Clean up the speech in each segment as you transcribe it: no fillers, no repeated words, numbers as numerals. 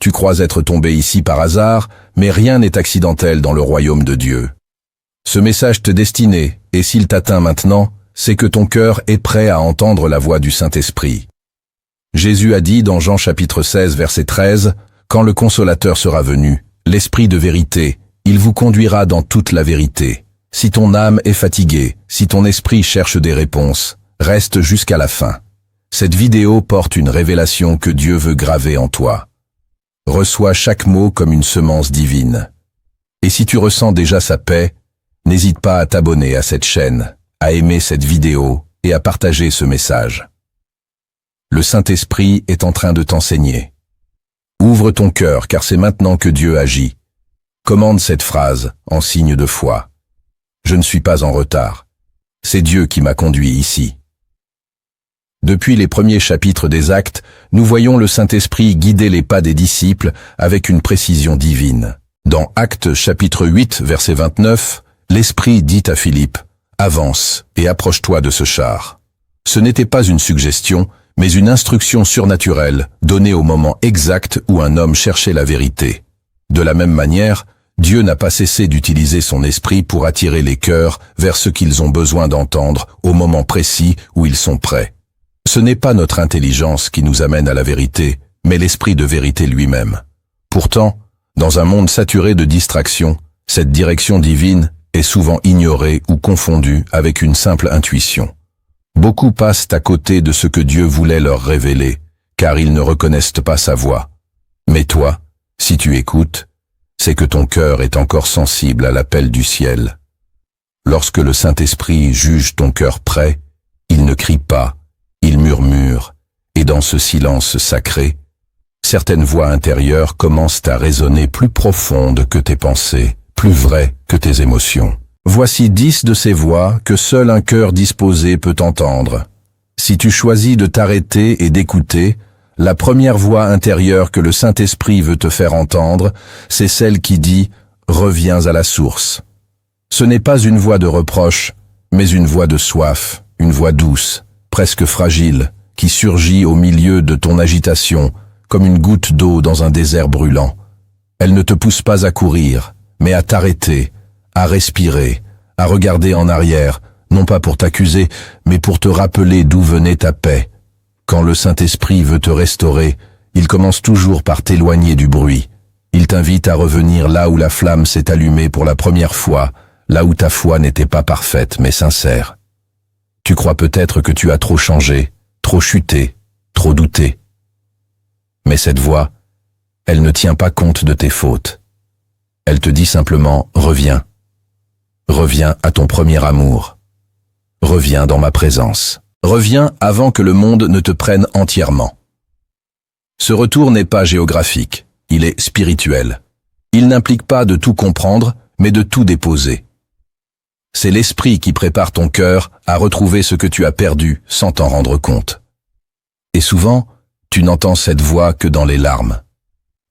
Tu crois être tombé ici par hasard, mais rien n'est accidentel dans le royaume de Dieu. Ce message te destinait, et s'il t'atteint maintenant, c'est que ton cœur est prêt à entendre la voix du Saint-Esprit. Jésus a dit dans Jean chapitre 16 verset 13, « Quand le Consolateur sera venu, l'Esprit de vérité, il vous conduira dans toute la vérité. Si ton âme est fatiguée, si ton esprit cherche des réponses, reste jusqu'à la fin. » Cette vidéo porte une révélation que Dieu veut graver en toi. Reçois chaque mot comme une semence divine. Et si tu ressens déjà sa paix, n'hésite pas à t'abonner à cette chaîne, à aimer cette vidéo et à partager ce message. Le Saint-Esprit est en train de t'enseigner. Ouvre ton cœur car c'est maintenant que Dieu agit. Commande cette phrase en signe de foi. Je ne suis pas en retard. C'est Dieu qui m'a conduit ici. Depuis les premiers chapitres des Actes, nous voyons le Saint-Esprit guider les pas des disciples avec une précision divine. Dans Actes chapitre 8, verset 29, l'Esprit dit à Philippe, « Avance et approche-toi de ce char. » Ce n'était pas une suggestion, mais une instruction surnaturelle donnée au moment exact où un homme cherchait la vérité. De la même manière, Dieu n'a pas cessé d'utiliser son esprit pour attirer les cœurs vers ce qu'ils ont besoin d'entendre au moment précis où ils sont prêts. Ce n'est pas notre intelligence qui nous amène à la vérité, mais l'esprit de vérité lui-même. Pourtant, dans un monde saturé de distractions, cette direction divine est souvent ignorée ou confondue avec une simple intuition. Beaucoup passent à côté de ce que Dieu voulait leur révéler, car ils ne reconnaissent pas sa voix. Mais toi, si tu écoutes, c'est que ton cœur est encore sensible à l'appel du ciel. Lorsque le Saint-Esprit juge ton cœur prêt, il ne crie pas, il murmure, et dans ce silence sacré, certaines voix intérieures commencent à résonner plus profondes que tes pensées, plus vraies que tes émotions. Voici 10 de ces voix que seul un cœur disposé peut entendre. Si tu choisis de t'arrêter et d'écouter, la première voix intérieure que le Saint-Esprit veut te faire entendre, c'est celle qui dit « Reviens à la source ». Ce n'est pas une voix de reproche, mais une voix de soif, une voix douce, presque fragile, qui surgit au milieu de ton agitation, comme une goutte d'eau dans un désert brûlant. Elle ne te pousse pas à courir, mais à t'arrêter, à respirer, à regarder en arrière, non pas pour t'accuser, mais pour te rappeler d'où venait ta paix. Quand le Saint-Esprit veut te restaurer, il commence toujours par t'éloigner du bruit. Il t'invite à revenir là où la flamme s'est allumée pour la première fois, là où ta foi n'était pas parfaite mais sincère. Tu crois peut-être que tu as trop changé, trop chuté, trop douté. Mais cette voix, elle ne tient pas compte de tes fautes. Elle te dit simplement « Reviens. Reviens à ton premier amour. Reviens dans ma présence. Reviens avant que le monde ne te prenne entièrement. » Ce retour n'est pas géographique, il est spirituel. Il n'implique pas de tout comprendre, mais de tout déposer. C'est l'Esprit qui prépare ton cœur à retrouver ce que tu as perdu sans t'en rendre compte. Et souvent, tu n'entends cette voix que dans les larmes,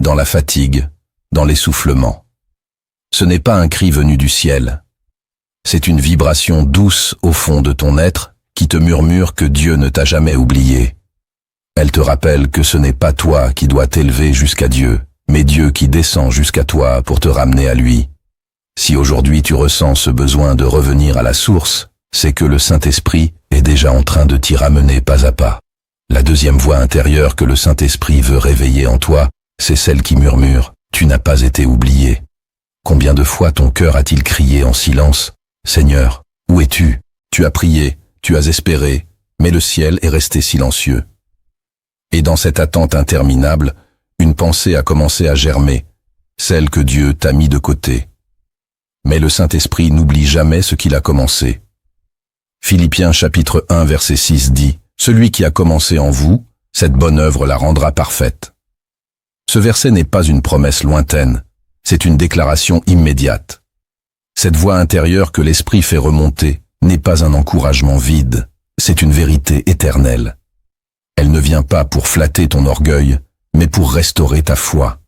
dans la fatigue, dans l'essoufflement. Ce n'est pas un cri venu du ciel. C'est une vibration douce au fond de ton être qui te murmure que Dieu ne t'a jamais oublié. Elle te rappelle que ce n'est pas toi qui dois t'élever jusqu'à Dieu, mais Dieu qui descend jusqu'à toi pour te ramener à lui. Si aujourd'hui tu ressens ce besoin de revenir à la source, c'est que le Saint-Esprit est déjà en train de t'y ramener pas à pas. La deuxième voix intérieure que le Saint-Esprit veut réveiller en toi, c'est celle qui murmure « Tu n'as pas été oublié ». Combien de fois ton cœur a-t-il crié en silence « Seigneur, où es-tu ? Tu as prié, tu as espéré, mais le ciel est resté silencieux. » Et dans cette attente interminable, une pensée a commencé à germer, celle que Dieu t'a mis de côté. Mais le Saint-Esprit n'oublie jamais ce qu'il a commencé. Philippiens chapitre 1 verset 6 dit « Celui qui a commencé en vous, cette bonne œuvre la rendra parfaite. » Ce verset n'est pas une promesse lointaine, c'est une déclaration immédiate. Cette voix intérieure que l'Esprit fait remonter n'est pas un encouragement vide, c'est une vérité éternelle. Elle ne vient pas pour flatter ton orgueil, mais pour restaurer ta foi.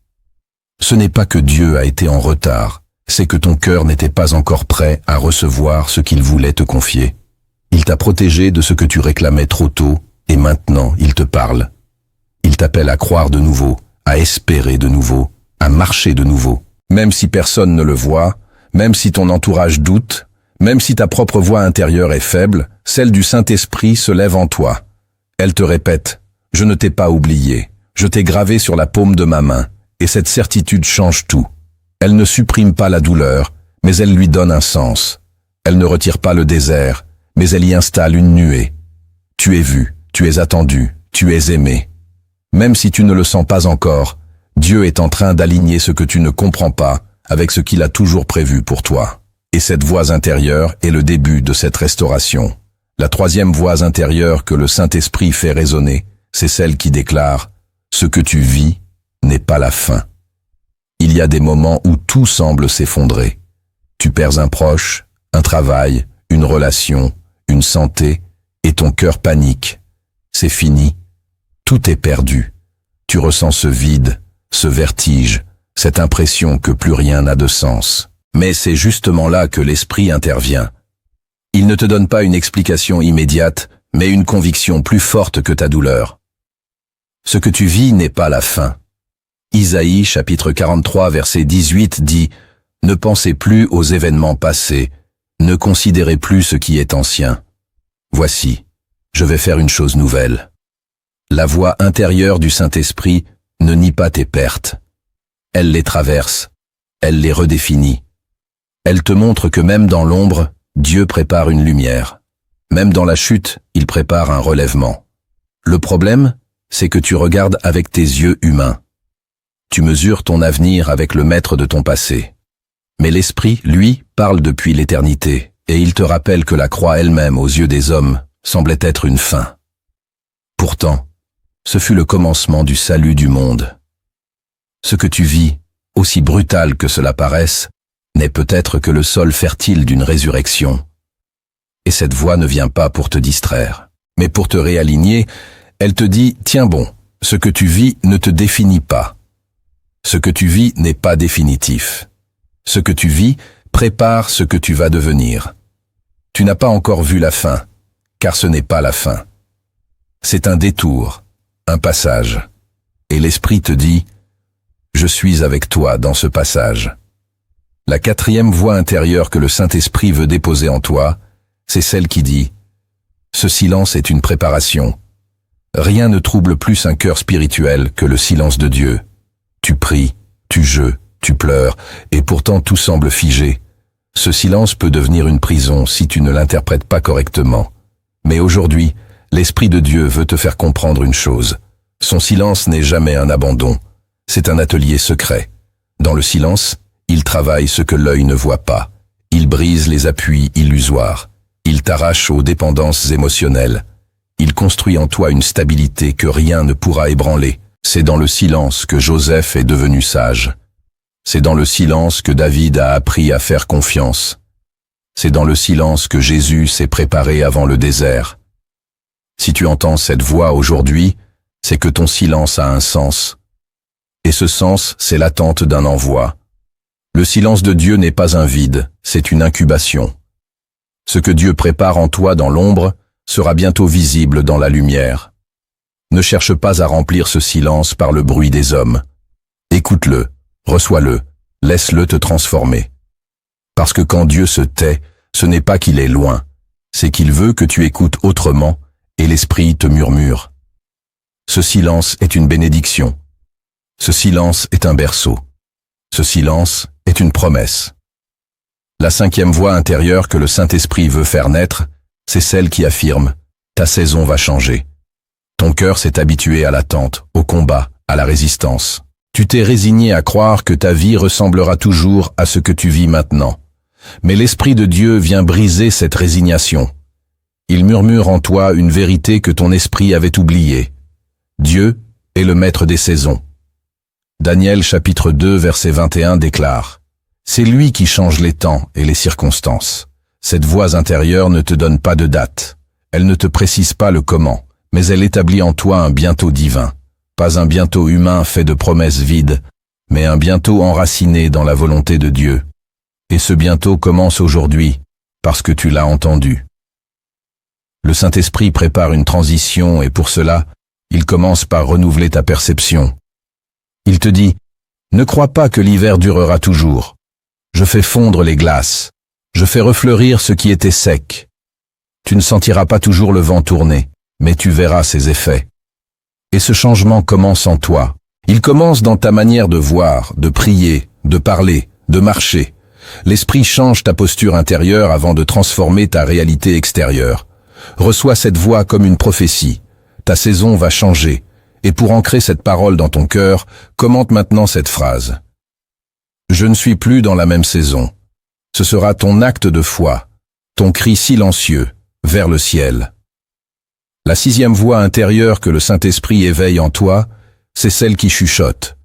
Ce n'est pas que Dieu a été en retard, c'est que ton cœur n'était pas encore prêt à recevoir ce qu'il voulait te confier. Il t'a protégé de ce que tu réclamais trop tôt, et maintenant il te parle. Il t'appelle à croire de nouveau, à espérer de nouveau, à marcher de nouveau. Même si personne ne le voit, même si ton entourage doute, même si ta propre voix intérieure est faible, celle du Saint-Esprit se lève en toi. Elle te répète, « Je ne t'ai pas oublié, je t'ai gravé sur la paume de ma main, et cette certitude change tout. » Elle ne supprime pas la douleur, mais elle lui donne un sens. Elle ne retire pas le désert, mais elle y installe une nuée. Tu es vu, tu es attendu, tu es aimé. Même si tu ne le sens pas encore, Dieu est en train d'aligner ce que tu ne comprends pas avec ce qu'il a toujours prévu pour toi. Et cette voix intérieure est le début de cette restauration. La troisième voix intérieure que le Saint-Esprit fait résonner, c'est celle qui déclare « Ce que tu vis n'est pas la fin ». Il y a des moments où tout semble s'effondrer. Tu perds un proche, un travail, une relation, une santé, et ton cœur panique. C'est fini. Tout est perdu. Tu ressens ce vide, ce vertige, cette impression que plus rien n'a de sens. Mais c'est justement là que l'Esprit intervient. Il ne te donne pas une explication immédiate, mais une conviction plus forte que ta douleur. Ce que tu vis n'est pas la fin. Isaïe, chapitre 43, verset 18 dit « Ne pensez plus aux événements passés, ne considérez plus ce qui est ancien. Voici, je vais faire une chose nouvelle. » La voix intérieure du Saint-Esprit ne nie pas tes pertes. Elle les traverse, elle les redéfinit. Elle te montre que même dans l'ombre, Dieu prépare une lumière. Même dans la chute, il prépare un relèvement. Le problème, c'est que tu regardes avec tes yeux humains. Tu mesures ton avenir avec le maître de ton passé. Mais l'Esprit, lui, parle depuis l'éternité, et il te rappelle que la croix elle-même, aux yeux des hommes, semblait être une fin. Pourtant, ce fut le commencement du salut du monde. Ce que tu vis, aussi brutal que cela paraisse, n'est peut-être que le sol fertile d'une résurrection. Et cette voix ne vient pas pour te distraire, mais pour te réaligner, elle te dit « Tiens bon, ce que tu vis ne te définit pas. Ce que tu vis n'est pas définitif. Ce que tu vis prépare ce que tu vas devenir. Tu n'as pas encore vu la fin, car ce n'est pas la fin. C'est un détour, un passage. Et l'Esprit te dit « Je suis avec toi dans ce passage. » La quatrième voix intérieure que le Saint-Esprit veut déposer en toi, c'est celle qui dit « Ce silence est une préparation. » Rien ne trouble plus un cœur spirituel que le silence de Dieu. Tu pries, tu jeûnes, tu pleures, et pourtant tout semble figé. Ce silence peut devenir une prison si tu ne l'interprètes pas correctement. Mais aujourd'hui, l'Esprit de Dieu veut te faire comprendre une chose. Son silence n'est jamais un abandon. C'est un atelier secret. Dans le silence, il travaille ce que l'œil ne voit pas. Il brise les appuis illusoires. Il t'arrache aux dépendances émotionnelles. Il construit en toi une stabilité que rien ne pourra ébranler. C'est dans le silence que Joseph est devenu sage. C'est dans le silence que David a appris à faire confiance. C'est dans le silence que Jésus s'est préparé avant le désert. Si tu entends cette voix aujourd'hui, c'est que ton silence a un sens. Et ce sens, c'est l'attente d'un envoi. Le silence de Dieu n'est pas un vide, c'est une incubation. Ce que Dieu prépare en toi dans l'ombre sera bientôt visible dans la lumière. Ne cherche pas à remplir ce silence par le bruit des hommes. Écoute-le, reçois-le, laisse-le te transformer. Parce que quand Dieu se tait, ce n'est pas qu'il est loin, c'est qu'il veut que tu écoutes autrement et l'Esprit te murmure. Ce silence est une bénédiction. Ce silence est un berceau. Ce silence est une promesse. La cinquième voix intérieure que le Saint-Esprit veut faire naître, c'est celle qui affirme « Ta saison va changer ». Ton cœur s'est habitué à l'attente, au combat, à la résistance. Tu t'es résigné à croire que ta vie ressemblera toujours à ce que tu vis maintenant. Mais l'Esprit de Dieu vient briser cette résignation. Il murmure en toi une vérité que ton esprit avait oubliée. Dieu est le maître des saisons. Daniel chapitre 2 verset 21 déclare « C'est lui qui change les temps et les circonstances. Cette voix intérieure ne te donne pas de date. Elle ne te précise pas le comment. Mais elle établit en toi un bientôt divin, pas un bientôt humain fait de promesses vides, mais un bientôt enraciné dans la volonté de Dieu. Et ce bientôt commence aujourd'hui, parce que tu l'as entendu. Le Saint-Esprit prépare une transition et pour cela, il commence par renouveler ta perception. Il te dit, ne crois pas que l'hiver durera toujours. Je fais fondre les glaces. Je fais refleurir ce qui était sec. Tu ne sentiras pas toujours le vent tourner, mais tu verras ses effets. Et ce changement commence en toi. Il commence dans ta manière de voir, de prier, de parler, de marcher. L'esprit change ta posture intérieure avant de transformer ta réalité extérieure. Reçois cette voix comme une prophétie. Ta saison va changer. Et pour ancrer cette parole dans ton cœur, commente maintenant cette phrase. Je ne suis plus dans la même saison. Ce sera ton acte de foi, ton cri silencieux vers le ciel. La 6e voix intérieure que le Saint-Esprit éveille en toi, c'est celle qui chuchote.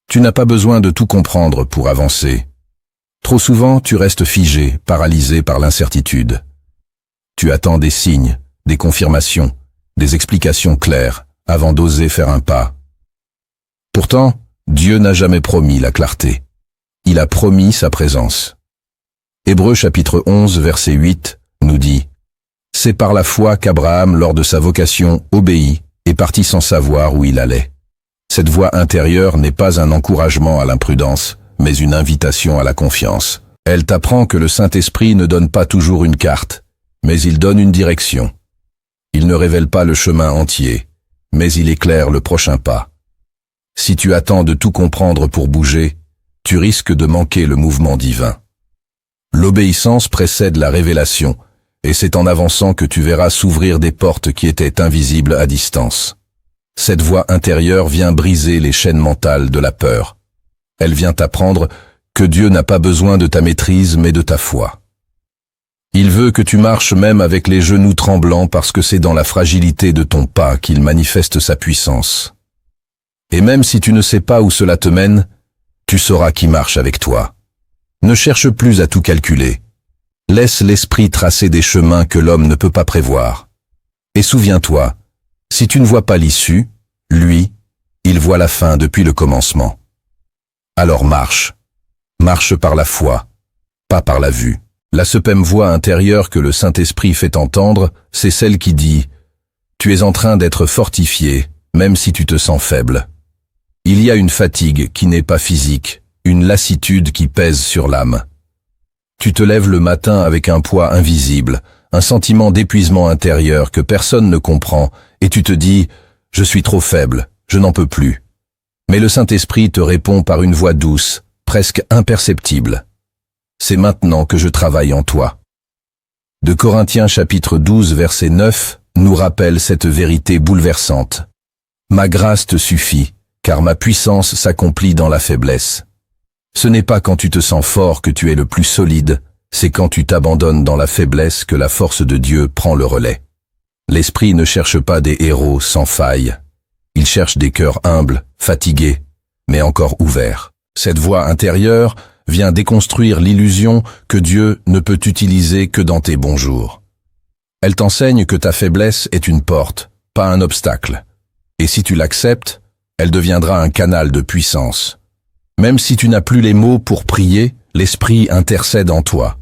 Tu n'as pas besoin de tout comprendre pour avancer. Trop souvent, tu restes figé, paralysé par l'incertitude. Tu attends des signes, des confirmations, des explications claires, avant d'oser faire un pas. Pourtant, Dieu n'a jamais promis la clarté. Il a promis sa présence. Hébreux chapitre 11, verset 8, nous dit « C'est par la foi qu'Abraham, lors de sa vocation, obéit et partit sans savoir où il allait. » Cette voix intérieure n'est pas un encouragement à l'imprudence, mais une invitation à la confiance. Elle t'apprend que le Saint-Esprit ne donne pas toujours une carte, mais il donne une direction. Il ne révèle pas le chemin entier, mais il éclaire le prochain pas. Si tu attends de tout comprendre pour bouger, tu risques de manquer le mouvement divin. L'obéissance précède la révélation, et c'est en avançant que tu verras s'ouvrir des portes qui étaient invisibles à distance. Cette voix intérieure vient briser les chaînes mentales de la peur. Elle vient t'apprendre que Dieu n'a pas besoin de ta maîtrise mais de ta foi. Il veut que tu marches même avec les genoux tremblants parce que c'est dans la fragilité de ton pas qu'il manifeste sa puissance. Et même si tu ne sais pas où cela te mène, tu sauras qui marche avec toi. Ne cherche plus à tout calculer. Laisse l'esprit tracer des chemins que l'homme ne peut pas prévoir. Et souviens-toi, si tu ne vois pas l'issue, lui, il voit la fin depuis le commencement. Alors marche. Marche par la foi, pas par la vue. La septième voix intérieure que le Saint-Esprit fait entendre, c'est celle qui dit « Tu es en train d'être fortifié, même si tu te sens faible. » Il y a une fatigue qui n'est pas physique, une lassitude qui pèse sur l'âme. Tu te lèves le matin avec un poids invisible, un sentiment d'épuisement intérieur que personne ne comprend, et tu te dis « Je suis trop faible, je n'en peux plus ». Mais le Saint-Esprit te répond par une voix douce, presque imperceptible. C'est maintenant que je travaille en toi. De Corinthiens chapitre 12 verset 9 nous rappelle cette vérité bouleversante. Ma grâce te suffit, car ma puissance s'accomplit dans la faiblesse. Ce n'est pas quand tu te sens fort que tu es le plus solide, c'est quand tu t'abandonnes dans la faiblesse que la force de Dieu prend le relais. L'Esprit ne cherche pas des héros sans faille. Il cherche des cœurs humbles, fatigués, mais encore ouverts. Cette voix intérieure vient déconstruire l'illusion que Dieu ne peut utiliser que dans tes bons jours. Elle t'enseigne que ta faiblesse est une porte, pas un obstacle. Et si tu l'acceptes, elle deviendra un canal de puissance. Même si tu n'as plus les mots pour prier, l'Esprit intercède en toi.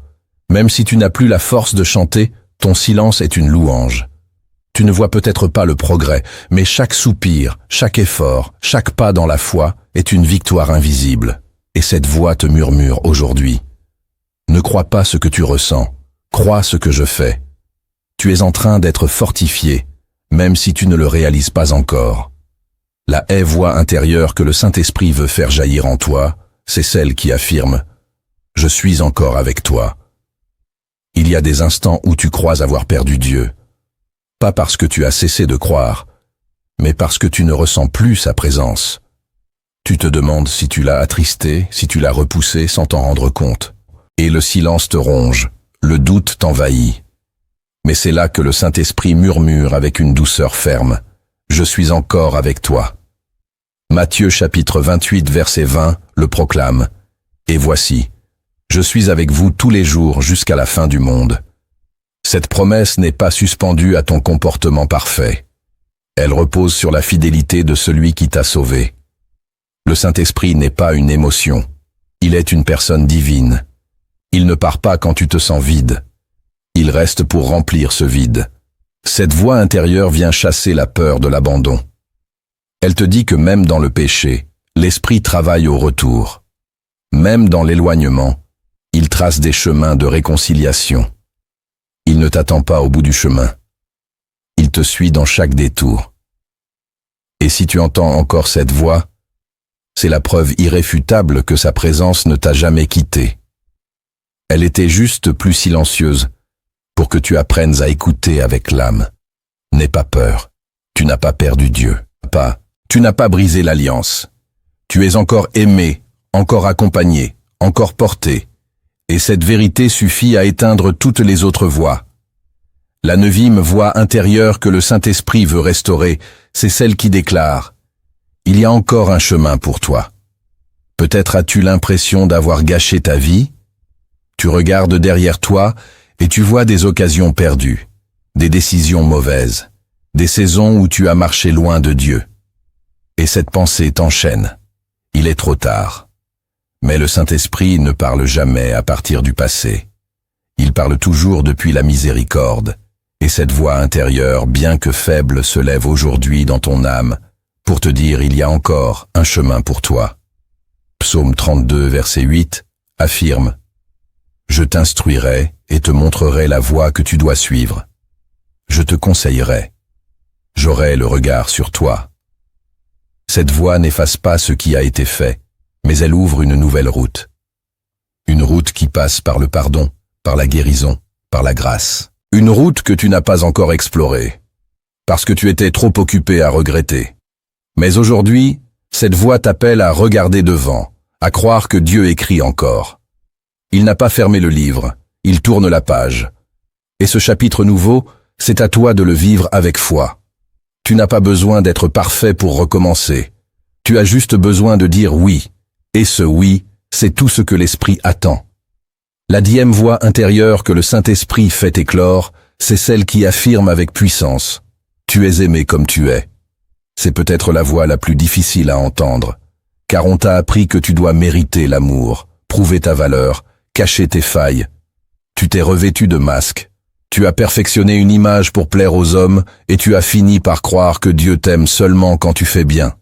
Même si tu n'as plus la force de chanter, ton silence est une louange. Tu ne vois peut-être pas le progrès, mais chaque soupir, chaque effort, chaque pas dans la foi est une victoire invisible. Et cette voix te murmure aujourd'hui. Ne crois pas ce que tu ressens, crois ce que je fais. Tu es en train d'être fortifié, même si tu ne le réalises pas encore. La voix intérieure que le Saint-Esprit veut faire jaillir en toi, c'est celle qui affirme « Je suis encore avec toi ». Il y a des instants où tu crois avoir perdu Dieu. Pas parce que tu as cessé de croire, mais parce que tu ne ressens plus sa présence. Tu te demandes si tu l'as attristé, si tu l'as repoussé sans t'en rendre compte. Et le silence te ronge, le doute t'envahit. Mais c'est là que le Saint-Esprit murmure avec une douceur ferme. « Je suis encore avec toi ». Matthieu chapitre 28 verset 20 le proclame. « Et voici, je suis avec vous tous les jours jusqu'à la fin du monde ». Cette promesse n'est pas suspendue à ton comportement parfait. Elle repose sur la fidélité de celui qui t'a sauvé. Le Saint-Esprit n'est pas une émotion. Il est une personne divine. Il ne part pas quand tu te sens vide. Il reste pour remplir ce vide. Cette voix intérieure vient chasser la peur de l'abandon. Elle te dit que même dans le péché, L'Esprit travaille au retour. Même dans l'éloignement, il trace des chemins de réconciliation. Il ne t'attend pas au bout du chemin. Il te suit dans chaque détour. Et si tu entends encore cette voix, c'est la preuve irréfutable que sa présence ne t'a jamais quitté. Elle était juste plus silencieuse pour que tu apprennes à écouter avec l'âme. N'aie pas peur, tu n'as pas perdu Dieu. Tu n'as pas brisé l'alliance. Tu es encore aimé, encore accompagné, encore porté. Et cette vérité suffit à éteindre toutes les autres voix. La neuvième voix intérieure que le Saint-Esprit veut restaurer, c'est celle qui déclare « Il y a encore un chemin pour toi ». Peut-être as-tu l'impression d'avoir gâché ta vie? Tu regardes derrière toi et tu vois des occasions perdues, des décisions mauvaises, des saisons où tu as marché loin de Dieu. Et cette pensée t'enchaîne. Il est trop tard. Mais le Saint-Esprit ne parle jamais à partir du passé. Il parle toujours depuis la miséricorde. Et cette voix intérieure, bien que faible, se lève aujourd'hui dans ton âme pour te dire il y a encore un chemin pour toi. Psaume 32, verset 8, affirme « Je t'instruirai et te montrerai la voie que tu dois suivre. Je te conseillerai. J'aurai le regard sur toi. » Cette voie n'efface pas ce qui a été fait, mais elle ouvre une nouvelle route. Une route qui passe par le pardon, par la guérison, par la grâce. Une route que tu n'as pas encore explorée, parce que tu étais trop occupé à regretter. Mais aujourd'hui, cette voix t'appelle à regarder devant, à croire que Dieu écrit encore. Il n'a pas fermé le livre, il tourne la page. Et ce chapitre nouveau, c'est à toi de le vivre avec foi. Tu n'as pas besoin d'être parfait pour recommencer. Tu as juste besoin de dire oui. Et ce oui, c'est tout ce que l'Esprit attend. La 10e voix intérieure que le Saint-Esprit fait éclore, c'est celle qui affirme avec puissance « Tu es aimé comme tu es ». C'est peut-être la voix la plus difficile à entendre, car on t'a appris que tu dois mériter l'amour, prouver ta valeur, cacher tes failles. Tu t'es revêtu de masques. Tu as perfectionné une image pour plaire aux hommes et tu as fini par croire que Dieu t'aime seulement quand tu fais bien.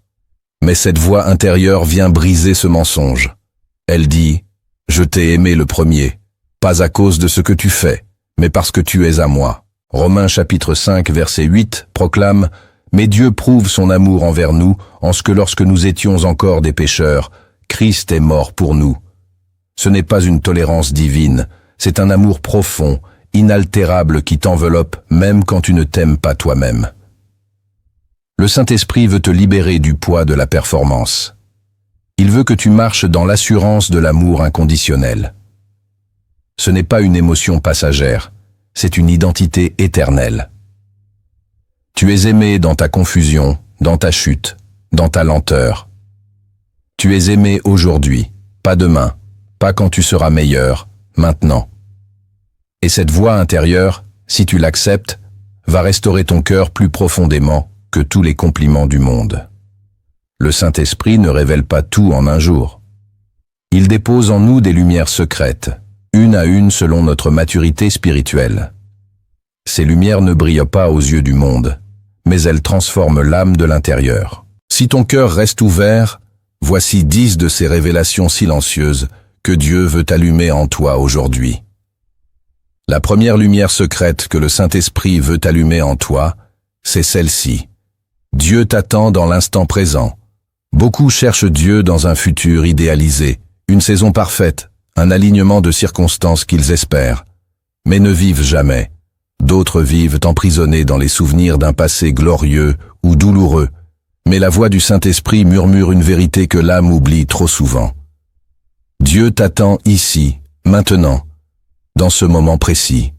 Mais cette voix intérieure vient briser ce mensonge. Elle dit « Je t'ai aimé le premier, pas à cause de ce que tu fais, mais parce que tu es à moi. » Romains chapitre 5 verset 8 proclame « Mais Dieu prouve son amour envers nous en ce que lorsque nous étions encore des pécheurs, Christ est mort pour nous. » Ce n'est pas une tolérance divine, c'est un amour profond, inaltérable qui t'enveloppe même quand tu ne t'aimes pas toi-même. Le Saint-Esprit veut te libérer du poids de la performance. Il veut que tu marches dans l'assurance de l'amour inconditionnel. Ce n'est pas une émotion passagère, c'est une identité éternelle. Tu es aimé dans ta confusion, dans ta chute, dans ta lenteur. Tu es aimé aujourd'hui, pas demain, pas quand tu seras meilleur, maintenant. Et cette voix intérieure, si tu l'acceptes, va restaurer ton cœur plus profondément que tous les compliments du monde. Le Saint-Esprit ne révèle pas tout en un jour. Il dépose en nous des lumières secrètes, une à une selon notre maturité spirituelle. Ces lumières ne brillent pas aux yeux du monde, mais elles transforment l'âme de l'intérieur. Si ton cœur reste ouvert, voici 10 de ces révélations silencieuses que Dieu veut allumer en toi aujourd'hui. La première lumière secrète que le Saint-Esprit veut allumer en toi, c'est celle-ci. Dieu t'attend dans l'instant présent. Beaucoup cherchent Dieu dans un futur idéalisé, une saison parfaite, un alignement de circonstances qu'ils espèrent, mais ne vivent jamais. D'autres vivent emprisonnés dans les souvenirs d'un passé glorieux ou douloureux, mais la voix du Saint-Esprit murmure une vérité que l'âme oublie trop souvent. Dieu t'attend ici, maintenant, dans ce moment précis.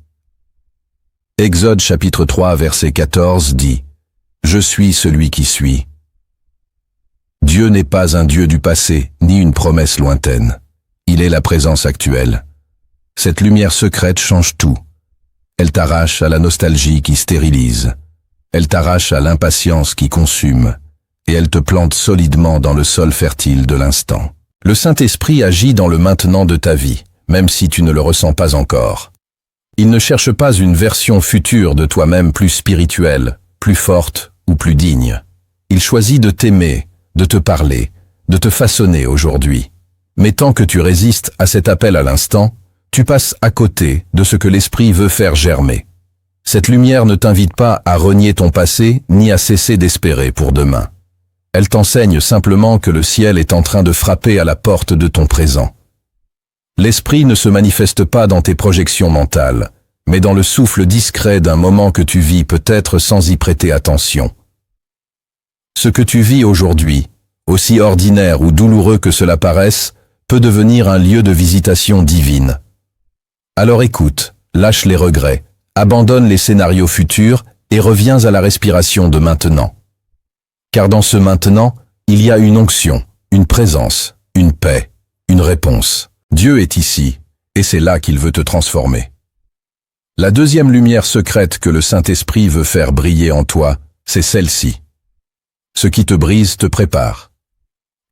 Exode chapitre 3 verset 14 dit « Je suis celui qui suis ». Dieu n'est pas un Dieu du passé, ni une promesse lointaine. Il est la présence actuelle. Cette lumière secrète change tout. Elle t'arrache à la nostalgie qui stérilise. Elle t'arrache à l'impatience qui consume. Et elle te plante solidement dans le sol fertile de l'instant. Le Saint-Esprit agit dans le maintenant de ta vie, même si tu ne le ressens pas encore. Il ne cherche pas une version future de toi-même plus spirituelle, plus forte ou plus digne. Il choisit de t'aimer, de te parler, de te façonner aujourd'hui. Mais tant que tu résistes à cet appel à l'instant, tu passes à côté de ce que l'Esprit veut faire germer. Cette lumière ne t'invite pas à renier ton passé ni à cesser d'espérer pour demain. Elle t'enseigne simplement que le ciel est en train de frapper à la porte de ton présent. L'Esprit ne se manifeste pas dans tes projections mentales, mais dans le souffle discret d'un moment que tu vis peut-être sans y prêter attention. Ce que tu vis aujourd'hui, aussi ordinaire ou douloureux que cela paraisse, peut devenir un lieu de visitation divine. Alors écoute, lâche les regrets, abandonne les scénarios futurs et reviens à la respiration de maintenant. Car dans ce maintenant, il y a une onction, une présence, une paix, une réponse. Dieu est ici, et c'est là qu'il veut te transformer. La deuxième lumière secrète que le Saint-Esprit veut faire briller en toi, c'est celle-ci. Ce qui te brise te prépare.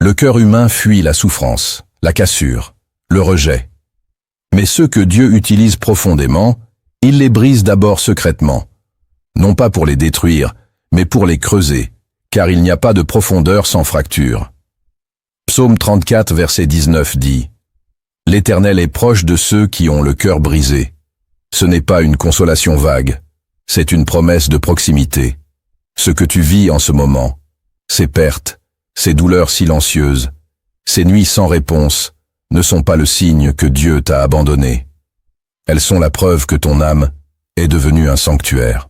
Le cœur humain fuit la souffrance, la cassure, le rejet. Mais ceux que Dieu utilise profondément, il les brise d'abord secrètement. Non pas pour les détruire, mais pour les creuser, car il n'y a pas de profondeur sans fracture. Psaume 34, verset 19 dit « L'Éternel est proche de ceux qui ont le cœur brisé. Ce n'est pas une consolation vague, c'est une promesse de proximité. Ce que tu vis en ce moment, ces pertes, ces douleurs silencieuses, ces nuits sans réponse, ne sont pas le signe que Dieu t'a abandonné. Elles sont la preuve que ton âme est devenue un sanctuaire.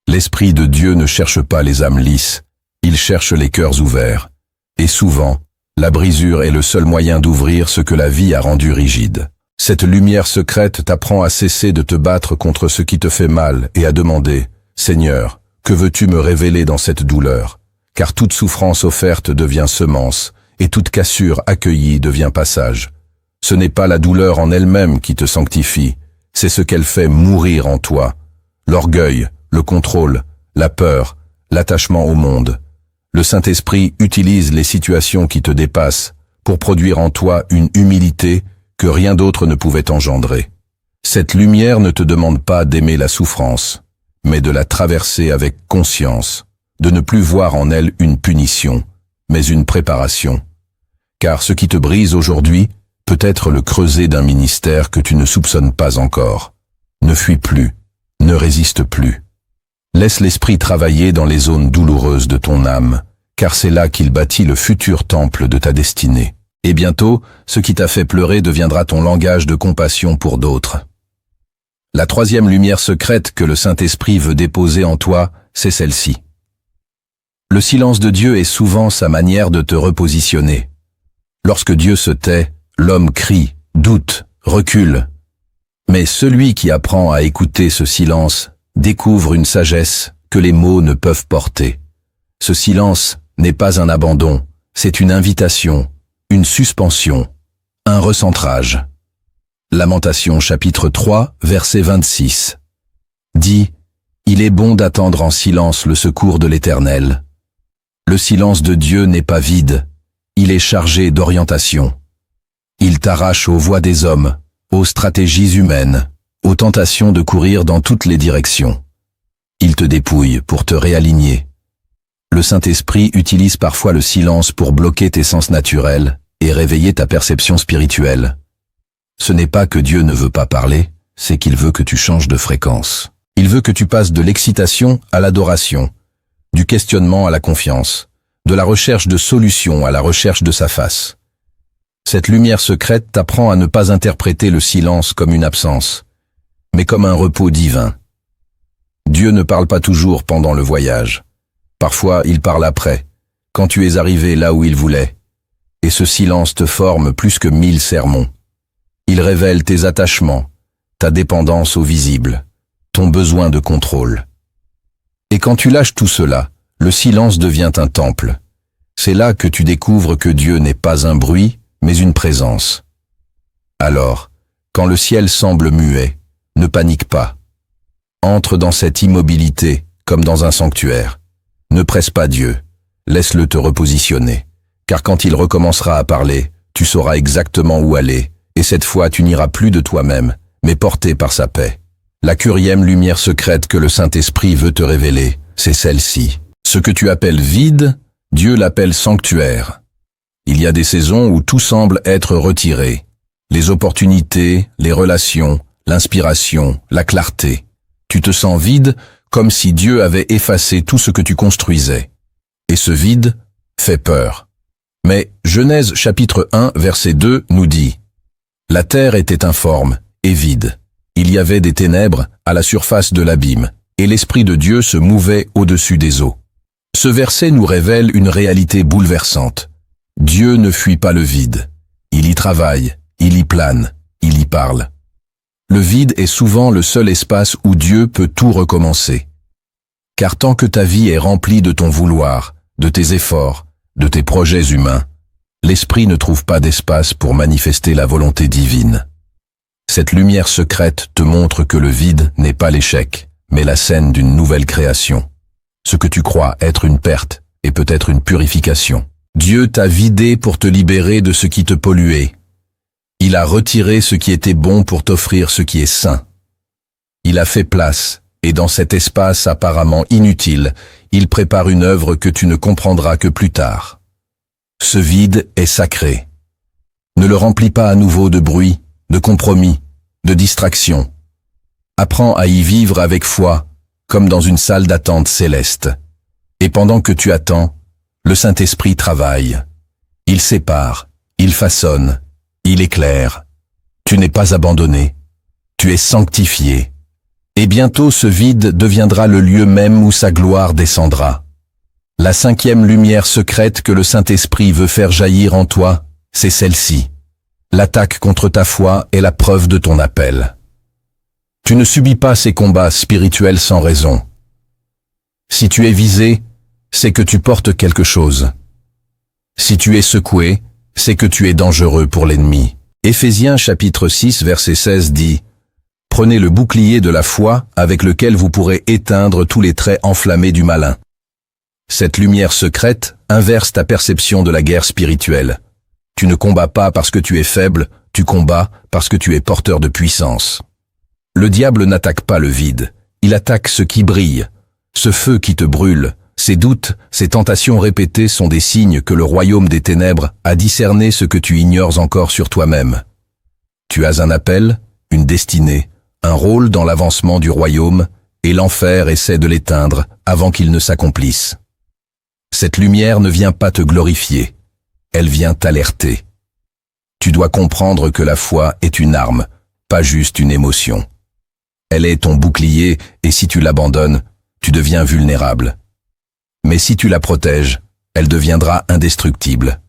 L'Esprit de Dieu ne cherche pas les âmes lisses, il cherche les cœurs ouverts. Et souvent, la brisure est le seul moyen d'ouvrir ce que la vie a rendu rigide. Cette lumière secrète t'apprend à cesser de te battre contre ce qui te fait mal et à demander « Seigneur, que veux-tu me révéler dans cette douleur ?» Car toute souffrance offerte devient semence, et toute cassure accueillie devient passage. Ce n'est pas la douleur en elle-même qui te sanctifie, c'est ce qu'elle fait mourir en toi. L'orgueil, le contrôle, la peur, l'attachement au monde. Le Saint-Esprit utilise les situations qui te dépassent pour produire en toi une humilité que rien d'autre ne pouvait engendrer. Cette lumière ne te demande pas d'aimer la souffrance, mais de la traverser avec conscience, de ne plus voir en elle une punition, mais une préparation. Car ce qui te brise aujourd'hui peut être le creuset d'un ministère que tu ne soupçonnes pas encore. Ne fuis plus, ne résiste plus. Laisse l'Esprit travailler dans les zones douloureuses de ton âme, car c'est là qu'il bâtit le futur temple de ta destinée. Et bientôt, ce qui t'a fait pleurer deviendra ton langage de compassion pour d'autres. La troisième lumière secrète que le Saint-Esprit veut déposer en toi, c'est celle-ci. Le silence de Dieu est souvent sa manière de te repositionner. Lorsque Dieu se tait, l'homme crie, doute, recule. Mais celui qui apprend à écouter ce silence découvre une sagesse que les mots ne peuvent porter. Ce silence n'est pas un abandon, c'est une invitation, une suspension, un recentrage. Lamentation chapitre 3, verset 26. Dit « Il est bon d'attendre en silence le secours de l'Éternel. » Le silence de Dieu n'est pas vide, il est chargé d'orientation. Il t'arrache aux voies des hommes, aux stratégies humaines, aux tentations de courir dans toutes les directions. Il te dépouille pour te réaligner. Le Saint-Esprit utilise parfois le silence pour bloquer tes sens naturels et réveiller ta perception spirituelle. Ce n'est pas que Dieu ne veut pas parler, c'est qu'il veut que tu changes de fréquence. Il veut que tu passes de l'excitation à l'adoration, du questionnement à la confiance, de la recherche de solutions à la recherche de sa face. Cette lumière secrète t'apprend à ne pas interpréter le silence comme une absence, mais comme un repos divin. Dieu ne parle pas toujours pendant le voyage. Parfois, il parle après, quand tu es arrivé là où il voulait. Et ce silence te forme plus que 1000 sermons. Il révèle tes attachements, ta dépendance au visible, ton besoin de contrôle. Et quand tu lâches tout cela, le silence devient un temple. C'est là que tu découvres que Dieu n'est pas un bruit, mais une présence. Alors, quand le ciel semble muet, ne panique pas. Entre dans cette immobilité, comme dans un sanctuaire. Ne presse pas Dieu, laisse-le te repositionner. Car quand il recommencera à parler, tu sauras exactement où aller, et cette fois tu n'iras plus de toi-même, mais porté par sa paix. La quatrième lumière secrète que le Saint-Esprit veut te révéler, c'est celle-ci. Ce que tu appelles vide, Dieu l'appelle sanctuaire. Il y a des saisons où tout semble être retiré. Les opportunités, les relations, l'inspiration, la clarté. Tu te sens vide, comme si Dieu avait effacé tout ce que tu construisais. Et ce vide fait peur. Mais Genèse chapitre 1 verset 2 nous dit « La terre était informe et vide. Il y avait des ténèbres à la surface de l'abîme, et l'Esprit de Dieu se mouvait au-dessus des eaux. » Ce verset nous révèle une réalité bouleversante. Dieu ne fuit pas le vide. Il y travaille, il y plane, il y parle. Le vide est souvent le seul espace où Dieu peut tout recommencer. Car tant que ta vie est remplie de ton vouloir, de tes efforts, de tes projets humains, l'Esprit ne trouve pas d'espace pour manifester la volonté divine. Cette lumière secrète te montre que le vide n'est pas l'échec, mais la scène d'une nouvelle création. Ce que tu crois être une perte est peut-être une purification. Dieu t'a vidé pour te libérer de ce qui te polluait. Il a retiré ce qui était bon pour t'offrir ce qui est sain. Il a fait place, et dans cet espace apparemment inutile, il prépare une œuvre que tu ne comprendras que plus tard. Ce vide est sacré. Ne le remplis pas à nouveau de bruit, de compromis, de distraction. Apprends à y vivre avec foi, comme dans une salle d'attente céleste. Et pendant que tu attends, le Saint-Esprit travaille. Il sépare, il façonne, il éclaire. Tu n'es pas abandonné, tu es sanctifié. Et bientôt ce vide deviendra le lieu même où sa gloire descendra. La 5e lumière secrète que le Saint-Esprit veut faire jaillir en toi, c'est celle-ci. L'attaque contre ta foi est la preuve de ton appel. Tu ne subis pas ces combats spirituels sans raison. Si tu es visé, c'est que tu portes quelque chose. Si tu es secoué, c'est que tu es dangereux pour l'ennemi. Éphésiens chapitre 6 verset 16 dit « Prenez le bouclier de la foi avec lequel vous pourrez éteindre tous les traits enflammés du malin. » Cette lumière secrète inverse ta perception de la guerre spirituelle. Tu ne combats pas parce que tu es faible, tu combats parce que tu es porteur de puissance. Le diable n'attaque pas le vide, il attaque ce qui brille, ce feu qui te brûle. Ces doutes, ces tentations répétées sont des signes que le royaume des ténèbres a discerné ce que tu ignores encore sur toi-même. Tu as un appel, une destinée, un rôle dans l'avancement du royaume, et l'enfer essaie de l'éteindre avant qu'il ne s'accomplisse. Cette lumière ne vient pas te glorifier, elle vient t'alerter. Tu dois comprendre que la foi est une arme, pas juste une émotion. Elle est ton bouclier, et si tu l'abandonnes, tu deviens vulnérable. Mais si tu la protèges, elle deviendra indestructible.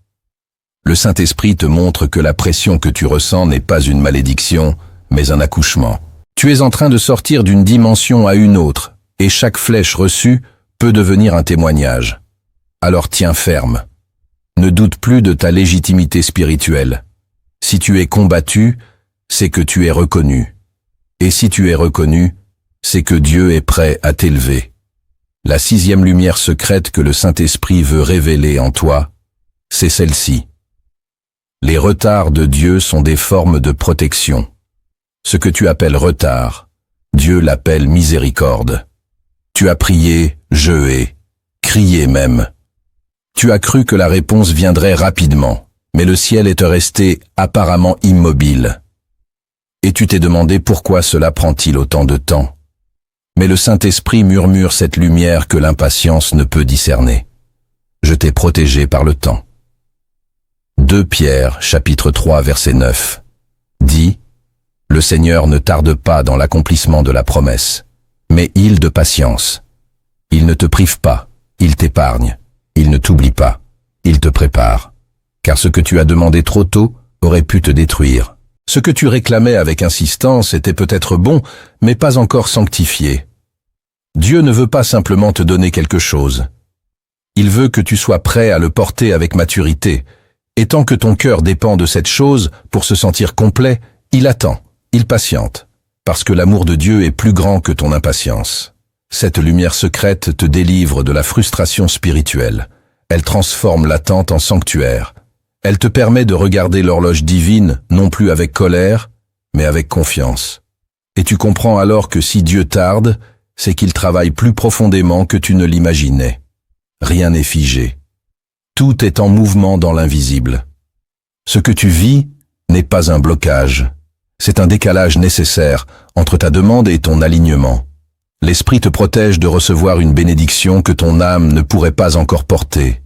Le Saint-Esprit te montre que la pression que tu ressens n'est pas une malédiction, mais un accouchement. Tu es en train de sortir d'une dimension à une autre, et chaque flèche reçue peut devenir un témoignage. Alors tiens ferme. Ne doute plus de ta légitimité spirituelle. Si tu es combattu, c'est que tu es reconnu. Et si tu es reconnu, c'est que Dieu est prêt à t'élever. La 6e lumière secrète que le Saint-Esprit veut révéler en toi, c'est celle-ci. Les retards de Dieu sont des formes de protection. Ce que tu appelles retard, Dieu l'appelle miséricorde. Tu as prié, jeûné, crié même. Tu as cru que la réponse viendrait rapidement, mais le ciel est resté apparemment immobile. Et tu t'es demandé pourquoi cela prend-il autant de temps. Mais le Saint-Esprit murmure cette lumière que l'impatience ne peut discerner. Je t'ai protégé par le temps. 2 Pierre, chapitre 3, verset 9, dit « Le Seigneur ne tarde pas dans l'accomplissement de la promesse, mais il de patience. Il ne te prive pas, il t'épargne, il ne t'oublie pas, il te prépare. Car ce que tu as demandé trop tôt aurait pu te détruire. Ce que tu réclamais avec insistance était peut-être bon, mais pas encore sanctifié. Dieu ne veut pas simplement te donner quelque chose. Il veut que tu sois prêt à le porter avec maturité, et tant que ton cœur dépend de cette chose pour se sentir complet, il attend, il patiente, parce que l'amour de Dieu est plus grand que ton impatience. Cette lumière secrète te délivre de la frustration spirituelle. Elle transforme l'attente en sanctuaire. Elle te permet de regarder l'horloge divine non plus avec colère, mais avec confiance. Et tu comprends alors que si Dieu tarde, c'est qu'il travaille plus profondément que tu ne l'imaginais. Rien n'est figé. Tout est en mouvement dans l'invisible. Ce que tu vis n'est pas un blocage. C'est un décalage nécessaire entre ta demande et ton alignement. L'Esprit te protège de recevoir une bénédiction que ton âme ne pourrait pas encore porter.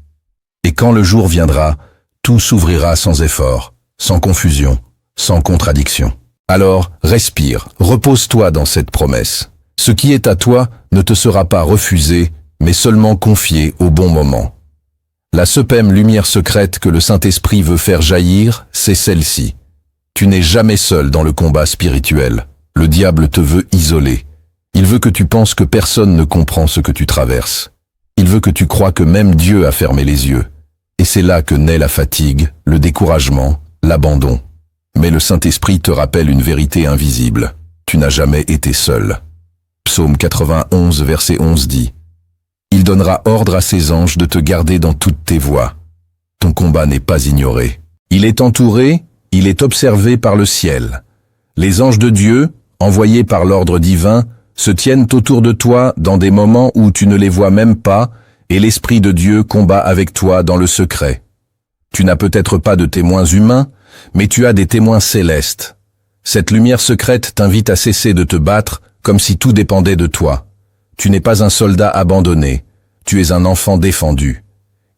Et quand le jour viendra, tout s'ouvrira sans effort, sans confusion, sans contradiction. Alors, respire, repose-toi dans cette promesse. Ce qui est à toi ne te sera pas refusé, mais seulement confié au bon moment. La suprême lumière secrète que le Saint-Esprit veut faire jaillir, c'est celle-ci. Tu n'es jamais seul dans le combat spirituel. Le diable te veut isoler. Il veut que tu penses que personne ne comprend ce que tu traverses. Il veut que tu crois que même Dieu a fermé les yeux. Et c'est là que naît la fatigue, le découragement, l'abandon. Mais le Saint-Esprit te rappelle une vérité invisible. Tu n'as jamais été seul. Psaume 91, verset 11 dit « Il donnera ordre à ses anges de te garder dans toutes tes voies. Ton combat n'est pas ignoré. Il est entouré, il est observé par le ciel. Les anges de Dieu, envoyés par l'ordre divin, se tiennent autour de toi dans des moments où tu ne les vois même pas, et l'Esprit de Dieu combat avec toi dans le secret. Tu n'as peut-être pas de témoins humains, mais tu as des témoins célestes. Cette lumière secrète t'invite à cesser de te battre comme si tout dépendait de toi. Tu n'es pas un soldat abandonné, tu es un enfant défendu.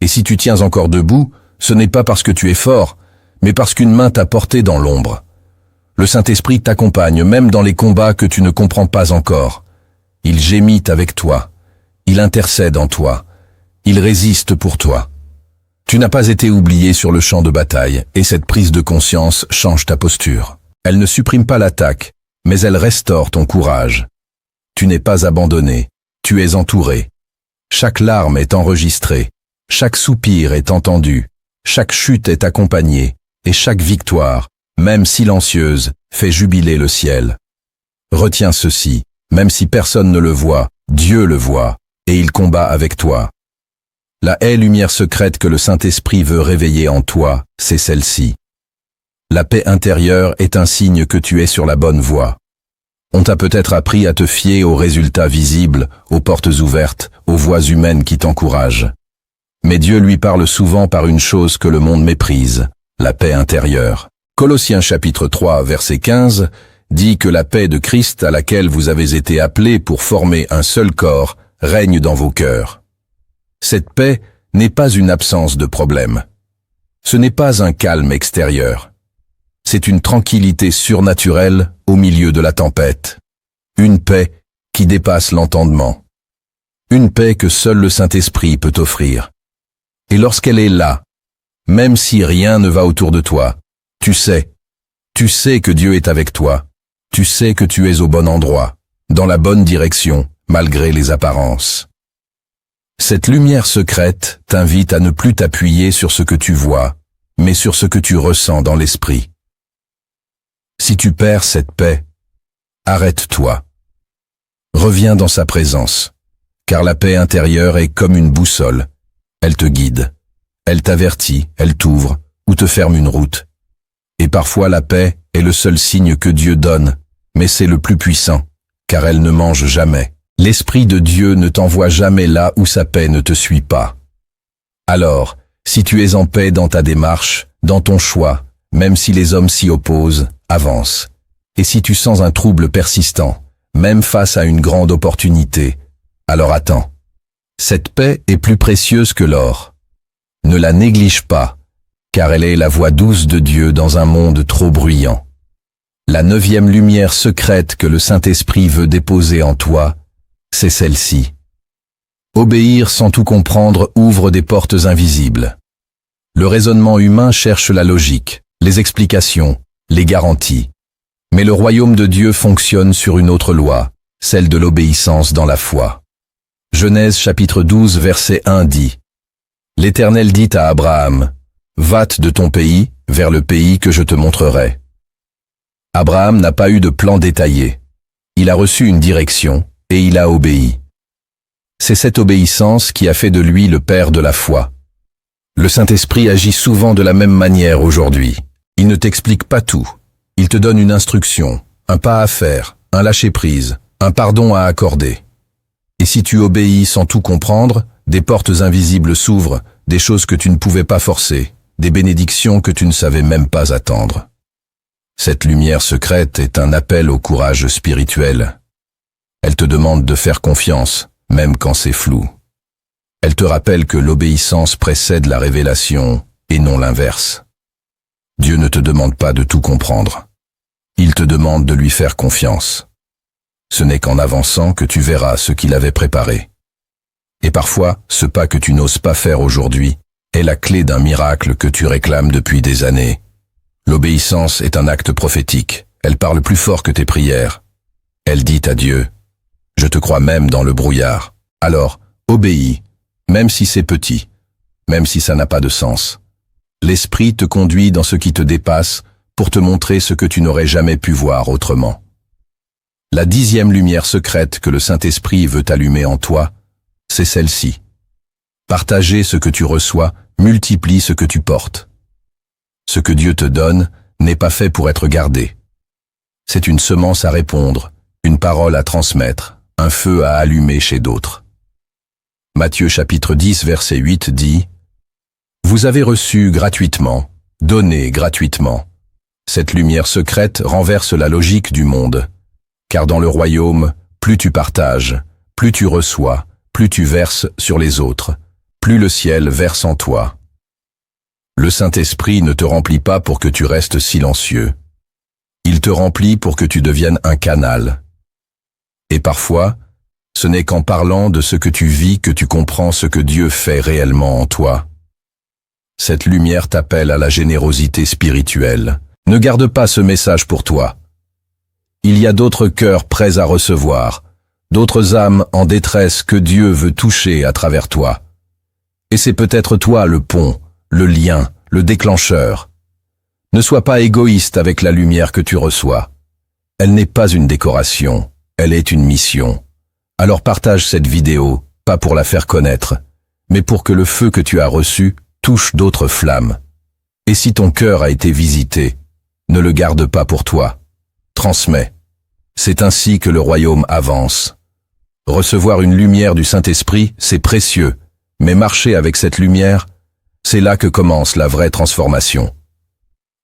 Et si tu tiens encore debout, ce n'est pas parce que tu es fort, mais parce qu'une main t'a porté dans l'ombre. Le Saint-Esprit t'accompagne même dans les combats que tu ne comprends pas encore. Il gémit avec toi. Il intercède en toi. Il résiste pour toi. Tu n'as pas été oublié sur le champ de bataille, et cette prise de conscience change ta posture. Elle ne supprime pas l'attaque, mais elle restaure ton courage. Tu n'es pas abandonné, tu es entouré. Chaque larme est enregistrée, chaque soupir est entendu, chaque chute est accompagnée, et chaque victoire, même silencieuse, fait jubiler le ciel. Retiens ceci, même si personne ne le voit, Dieu le voit, et il combat avec toi. La lumière secrète que le Saint-Esprit veut réveiller en toi, c'est celle-ci. La paix intérieure est un signe que tu es sur la bonne voie. On t'a peut-être appris à te fier aux résultats visibles, aux portes ouvertes, aux voies humaines qui t'encouragent. Mais Dieu lui parle souvent par une chose que le monde méprise, la paix intérieure. Colossiens chapitre 3, verset 15, dit que la paix de Christ à laquelle vous avez été appelés pour former un seul corps règne dans vos cœurs. Cette paix n'est pas une absence de problème. Ce n'est pas un calme extérieur. C'est une tranquillité surnaturelle au milieu de la tempête. Une paix qui dépasse l'entendement. Une paix que seul le Saint-Esprit peut offrir. Et lorsqu'elle est là, même si rien ne va autour de toi, tu sais que Dieu est avec toi. Tu sais que tu es au bon endroit, dans la bonne direction, malgré les apparences. Cette lumière secrète t'invite à ne plus t'appuyer sur ce que tu vois, mais sur ce que tu ressens dans l'esprit. Si tu perds cette paix, arrête-toi. Reviens dans sa présence, car la paix intérieure est comme une boussole. Elle te guide, elle t'avertit, elle t'ouvre ou te ferme une route. Et parfois la paix est le seul signe que Dieu donne, mais c'est le plus puissant, car elle ne mange jamais. L'Esprit de Dieu ne t'envoie jamais là où sa paix ne te suit pas. Alors, si tu es en paix dans ta démarche, dans ton choix, même si les hommes s'y opposent, avance. Et si tu sens un trouble persistant, même face à une grande opportunité, alors attends. Cette paix est plus précieuse que l'or. Ne la néglige pas, car elle est la voix douce de Dieu dans un monde trop bruyant. La 9e lumière secrète que le Saint-Esprit veut déposer en toi, c'est celle-ci. Obéir sans tout comprendre ouvre des portes invisibles. Le raisonnement humain cherche la logique, les explications, les garanties. Mais le royaume de Dieu fonctionne sur une autre loi, celle de l'obéissance dans la foi. Genèse chapitre 12 verset 1 dit « L'Éternel dit à Abraham, « Va-t de ton pays vers le pays que je te montrerai. » Abraham n'a pas eu de plan détaillé. Il a reçu une direction et il a obéi. C'est cette obéissance qui a fait de lui le père de la foi. Le Saint-Esprit agit souvent de la même manière aujourd'hui. Il ne t'explique pas tout. Il te donne une instruction, un pas à faire, un lâcher-prise, un pardon à accorder. Et si tu obéis sans tout comprendre, des portes invisibles s'ouvrent, des choses que tu ne pouvais pas forcer, des bénédictions que tu ne savais même pas attendre. Cette lumière secrète est un appel au courage spirituel. Elle te demande de faire confiance, même quand c'est flou. Elle te rappelle que l'obéissance précède la révélation et non l'inverse. Dieu ne te demande pas de tout comprendre. Il te demande de lui faire confiance. Ce n'est qu'en avançant que tu verras ce qu'il avait préparé. Et parfois, ce pas que tu n'oses pas faire aujourd'hui est la clé d'un miracle que tu réclames depuis des années. L'obéissance est un acte prophétique. Elle parle plus fort que tes prières. Elle dit à Dieu, « Je te crois même dans le brouillard. Alors, obéis, même si c'est petit, même si ça n'a pas de sens. » L'Esprit te conduit dans ce qui te dépasse pour te montrer ce que tu n'aurais jamais pu voir autrement. La 10e lumière secrète que le Saint-Esprit veut allumer en toi, c'est celle-ci. Partager ce que tu reçois multiplie ce que tu portes. Ce que Dieu te donne n'est pas fait pour être gardé. C'est une semence à répondre, une parole à transmettre, un feu à allumer chez d'autres. Matthieu chapitre 10 verset 8 dit « Vous avez reçu gratuitement, donné gratuitement. Cette lumière secrète renverse la logique du monde. Car dans le royaume, plus tu partages, plus tu reçois, plus tu verses sur les autres, plus le ciel verse en toi. » Le Saint-Esprit ne te remplit pas pour que tu restes silencieux. Il te remplit pour que tu deviennes un canal. Et parfois, ce n'est qu'en parlant de ce que tu vis que tu comprends ce que Dieu fait réellement en toi. Cette lumière t'appelle à la générosité spirituelle. Ne garde pas ce message pour toi. Il y a d'autres cœurs prêts à recevoir, d'autres âmes en détresse que Dieu veut toucher à travers toi. Et c'est peut-être toi le pont, le lien, le déclencheur. Ne sois pas égoïste avec la lumière que tu reçois. Elle n'est pas une décoration, elle est une mission. Alors partage cette vidéo, pas pour la faire connaître, mais pour que le feu que tu as reçu touche d'autres flammes. Et si ton cœur a été visité, ne le garde pas pour toi. Transmets. C'est ainsi que le royaume avance. Recevoir une lumière du Saint-Esprit, c'est précieux, mais marcher avec cette lumière, c'est là que commence la vraie transformation.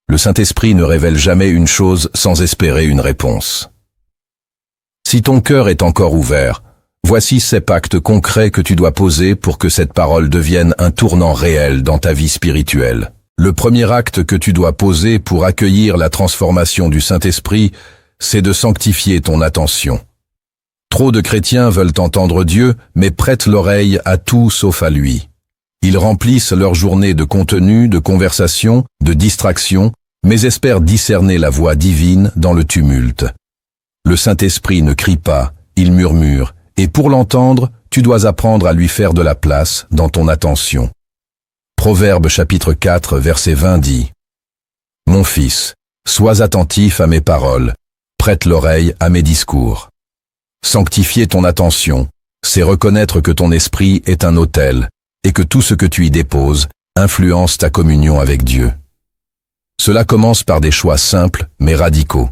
Le Saint-Esprit ne révèle jamais une chose sans espérer une réponse. Si ton cœur est encore ouvert, voici ces pactes concrets que tu dois poser pour que cette parole devienne un tournant réel dans ta vie spirituelle. Le premier acte que tu dois poser pour accueillir la transformation du Saint-Esprit, c'est de sanctifier ton attention. Trop de chrétiens veulent entendre Dieu, mais prêtent l'oreille à tout sauf à lui. Ils remplissent leur journée de contenu, de conversation, de distraction, mais espèrent discerner la voix divine dans le tumulte. Le Saint-Esprit ne crie pas, il murmure, et pour l'entendre, tu dois apprendre à lui faire de la place dans ton attention. Proverbe chapitre 4 verset 20 dit « Mon fils, sois attentif à mes paroles, prête l'oreille à mes discours. » Sanctifier ton attention, c'est reconnaître que ton esprit est un autel et que tout ce que tu y déposes influence ta communion avec Dieu. Cela commence par des choix simples mais radicaux.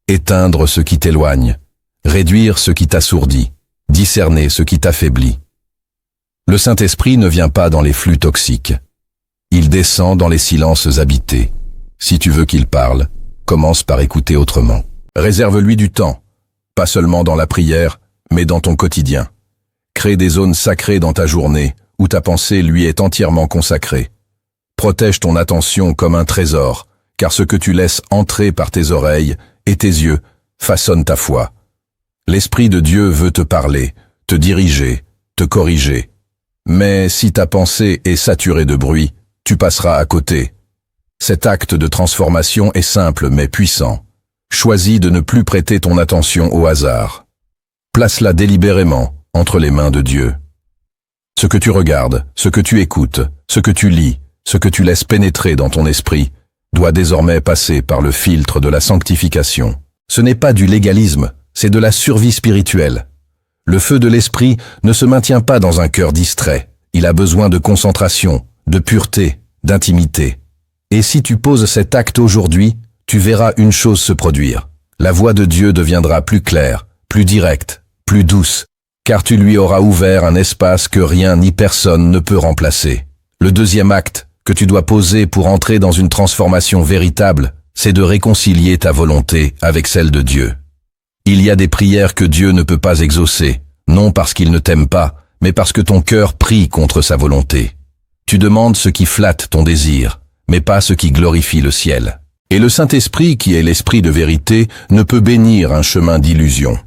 Éteindre ce qui t'éloigne, réduire ce qui t'assourdit, discerner ce qui t'affaiblit. Le Saint-Esprit ne vient pas dans les flux toxiques. Il descend dans les silences habités. Si tu veux qu'il parle, commence par écouter autrement. Réserve-lui du temps, pas seulement dans la prière, mais dans ton quotidien. Crée des zones sacrées dans ta journée, où ta pensée lui est entièrement consacrée. Protège ton attention comme un trésor, car ce que tu laisses entrer par tes oreilles et tes yeux façonne ta foi. L'Esprit de Dieu veut te parler, te diriger, te corriger. Mais si ta pensée est saturée de bruit, tu passeras à côté. Cet acte de transformation est simple mais puissant. Choisis de ne plus prêter ton attention au hasard. Place-la délibérément entre les mains de Dieu. Ce que tu regardes, ce que tu écoutes, ce que tu lis, ce que tu laisses pénétrer dans ton esprit, doit désormais passer par le filtre de la sanctification. Ce n'est pas du légalisme, c'est de la survie spirituelle. Le feu de l'esprit ne se maintient pas dans un cœur distrait. Il a besoin de concentration, de pureté, d'intimité. Et si tu poses cet acte aujourd'hui, tu verras une chose se produire. La voix de Dieu deviendra plus claire, plus directe, plus douce, car tu lui auras ouvert un espace que rien ni personne ne peut remplacer. Le deuxième acte que tu dois poser pour entrer dans une transformation véritable, c'est de réconcilier ta volonté avec celle de Dieu. Il y a des prières que Dieu ne peut pas exaucer, non parce qu'il ne t'aime pas, mais parce que ton cœur prie contre sa volonté. Tu demandes ce qui flatte ton désir, mais pas ce qui glorifie le ciel. Et le Saint-Esprit, qui est l'Esprit de vérité, ne peut bénir un chemin d'illusion.